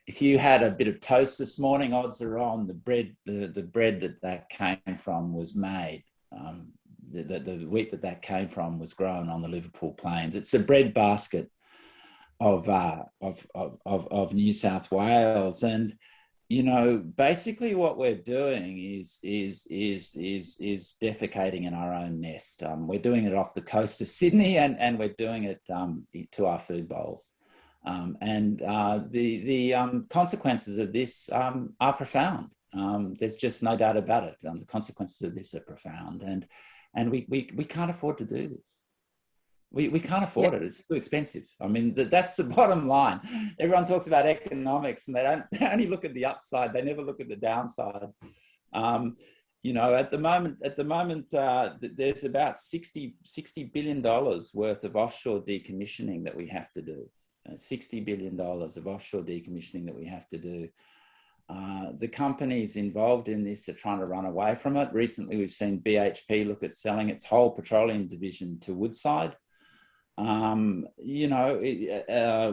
If you had a bit of toast this morning, odds are on the bread that came from was made. The wheat that came from was grown on the Liverpool Plains. It's a bread basket of New South Wales, and you know, basically what we're doing is defecating in our own nest. We're doing it off the coast of Sydney, and we're doing it to our food bowls. The consequences of this are profound. There's just no doubt about it. The consequences of this are profound, and we can't afford to do this. We can't afford it. It's too expensive. I mean, that's the bottom line. Everyone talks about economics, and they only look at the upside. They never look at the downside. You know, at the moment, there's about $60 billion worth of offshore decommissioning that we have to do. $60 billion of offshore decommissioning that we have to do. The companies involved in this are trying to run away from it. Recently, we've seen BHP look at selling its whole petroleum division to Woodside. You know,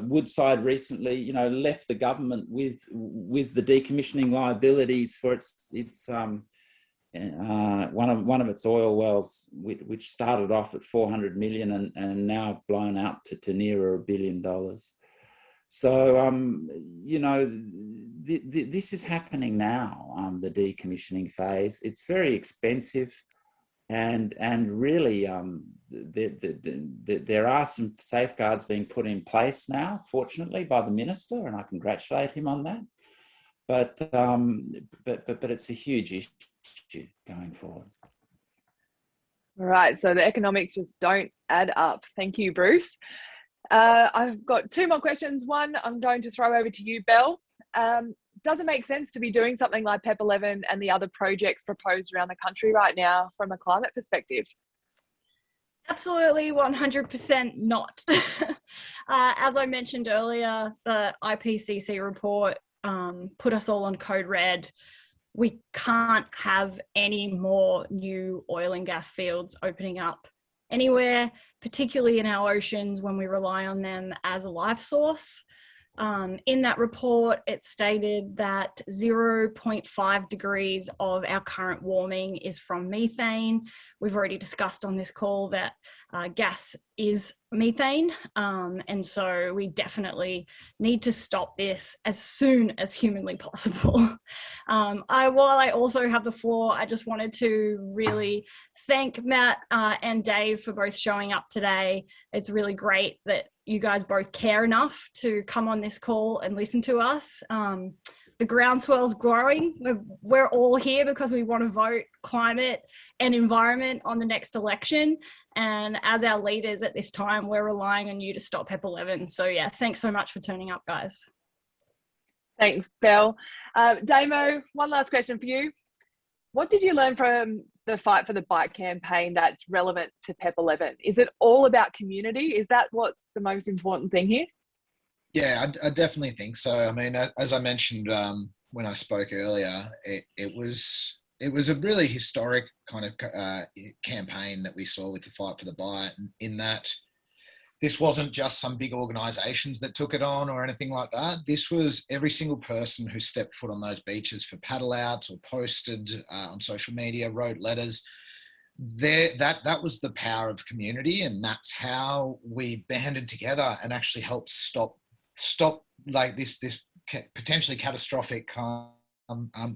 Woodside recently, you know, left the government with the decommissioning liabilities for its one of its oil wells, which started off at 400 million and now blown out to nearer $1 billion. So, you know, this is happening now, the decommissioning phase. It's very expensive, and really there are some safeguards being put in place now, fortunately, by the minister, and I congratulate him on that. But it's a huge issue going forward. All right, so the economics just don't add up. Thank you, Bruce. I've got two more questions. One, I'm going to throw over to you, Belle. Does it make sense to be doing something like PEP11 and the other projects proposed around the country right now from a climate perspective? Absolutely, 100% not. As I mentioned earlier, the IPCC report put us all on code red. We can't have any more new oil and gas fields opening up anywhere, particularly in our oceans when we rely on them as a life source. In that report, it stated that 0.5 degrees of our current warming is from methane. We've already discussed on this call that gas is methane, and so we definitely need to stop this as soon as humanly possible. While I also have the floor, I just wanted to really thank Matt and Dave for both showing up today. It's really great that you guys both care enough to come on this call and listen to us. The groundswell's growing. We're all here because we want to vote climate and environment on the next election. And as our leaders at this time, we're relying on you to stop PEP11. So yeah, thanks so much for turning up, guys. Thanks, Belle. Damo, one last question for you. What did you learn from the Fight for the Bike campaign that's relevant to PEP11? Is it all about community? Is that what's the most important thing here? Yeah, I definitely think so. I mean, as I mentioned when I spoke earlier, it was a really historic kind of campaign that we saw with the Fight for the Bite, in that this wasn't just some big organizations that took it on or anything like that. This was every single person who stepped foot on those beaches for paddle outs or posted on social media, wrote letters. That was the power of community, and that's how we banded together and actually helped stop like this potentially catastrophic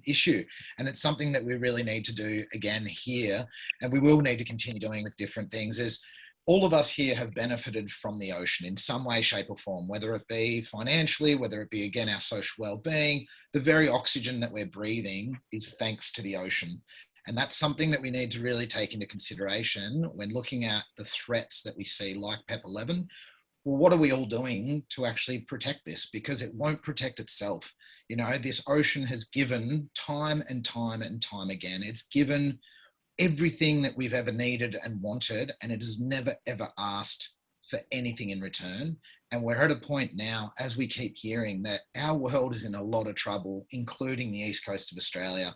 issue. And it's something that we really need to do again here, and we will need to continue doing with different things. Is all of us here have benefited from the ocean in some way, shape or form, whether it be financially, whether it be, again, our social well-being. The very oxygen that we're breathing is thanks to the ocean. And that's something that we need to really take into consideration when looking at the threats that we see like PEP11. Well, what are we all doing to actually protect this? Because it won't protect itself. You know, this ocean has given time and time and time again. It's given everything that we've ever needed and wanted, and it has never, ever asked for anything in return. And we're at a point now, as we keep hearing, that our world is in a lot of trouble, including the east coast of Australia,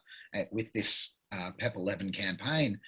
with this PEP11 campaign.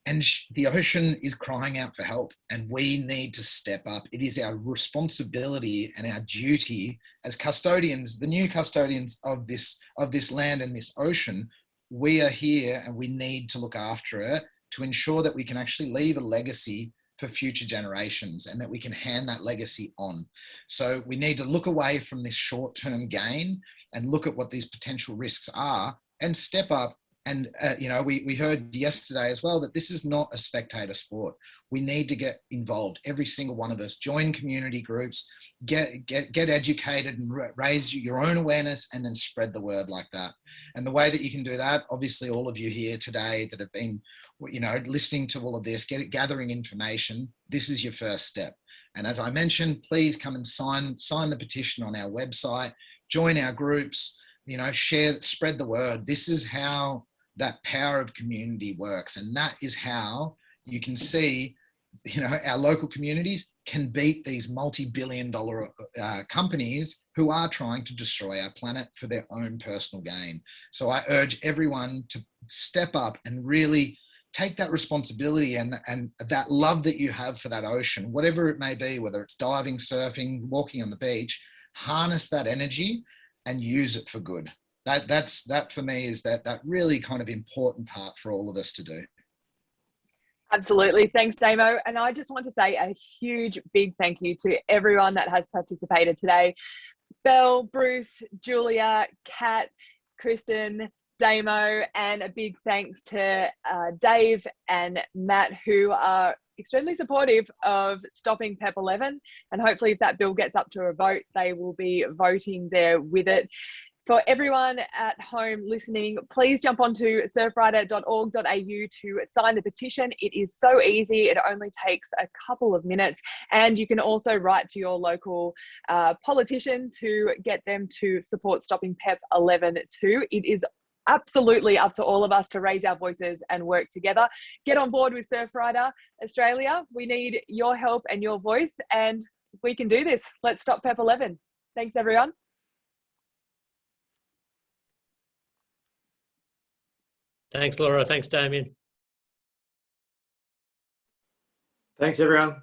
And the ocean is crying out for help, and we need to step up. It is our responsibility and our duty as custodians, the new custodians of this land and this ocean. We are here and we need to look after it to ensure that we can actually leave a legacy for future generations and that we can hand that legacy on. So we need to look away from this short-term gain and look at what these potential risks are and step up. And, you know, we heard yesterday as well that this is not a spectator sport. We need to get involved. Every single one of us, join community groups, get educated and raise your own awareness, and then spread the word like that. And the way that you can do that, obviously all of you here today that have been, you know, listening to all of this, gathering information, this is your first step. And as I mentioned, please come and sign the petition on our website, join our groups, you know, spread the word. This is how that power of community works. And that is how you can see, you know, our local communities can beat these multi-billion-dollar companies who are trying to destroy our planet for their own personal gain. So I urge everyone to step up and really take that responsibility and that love that you have for that ocean, whatever it may be, whether it's diving, surfing, walking on the beach, harness that energy and use it for good. That for me is that really kind of important part for all of us to do. Absolutely. Thanks, Damo. And I just want to say a huge, big thank you to everyone that has participated today. Belle, Bruce, Julia, Kat, Kristen, Damo, and a big thanks to Dave and Matt, who are extremely supportive of stopping PEP11. And hopefully if that bill gets up to a vote, they will be voting there with it. For everyone at home listening, please jump onto surfrider.org.au to sign the petition. It is so easy. It only takes a couple of minutes. And you can also write to your local politician to get them to support stopping PEP11 too. It is absolutely up to all of us to raise our voices and work together. Get on board with Surfrider Australia. We need your help and your voice, and we can do this. Let's stop PEP11. Thanks, everyone. Thanks, Laura. Thanks, Damian. Thanks, everyone.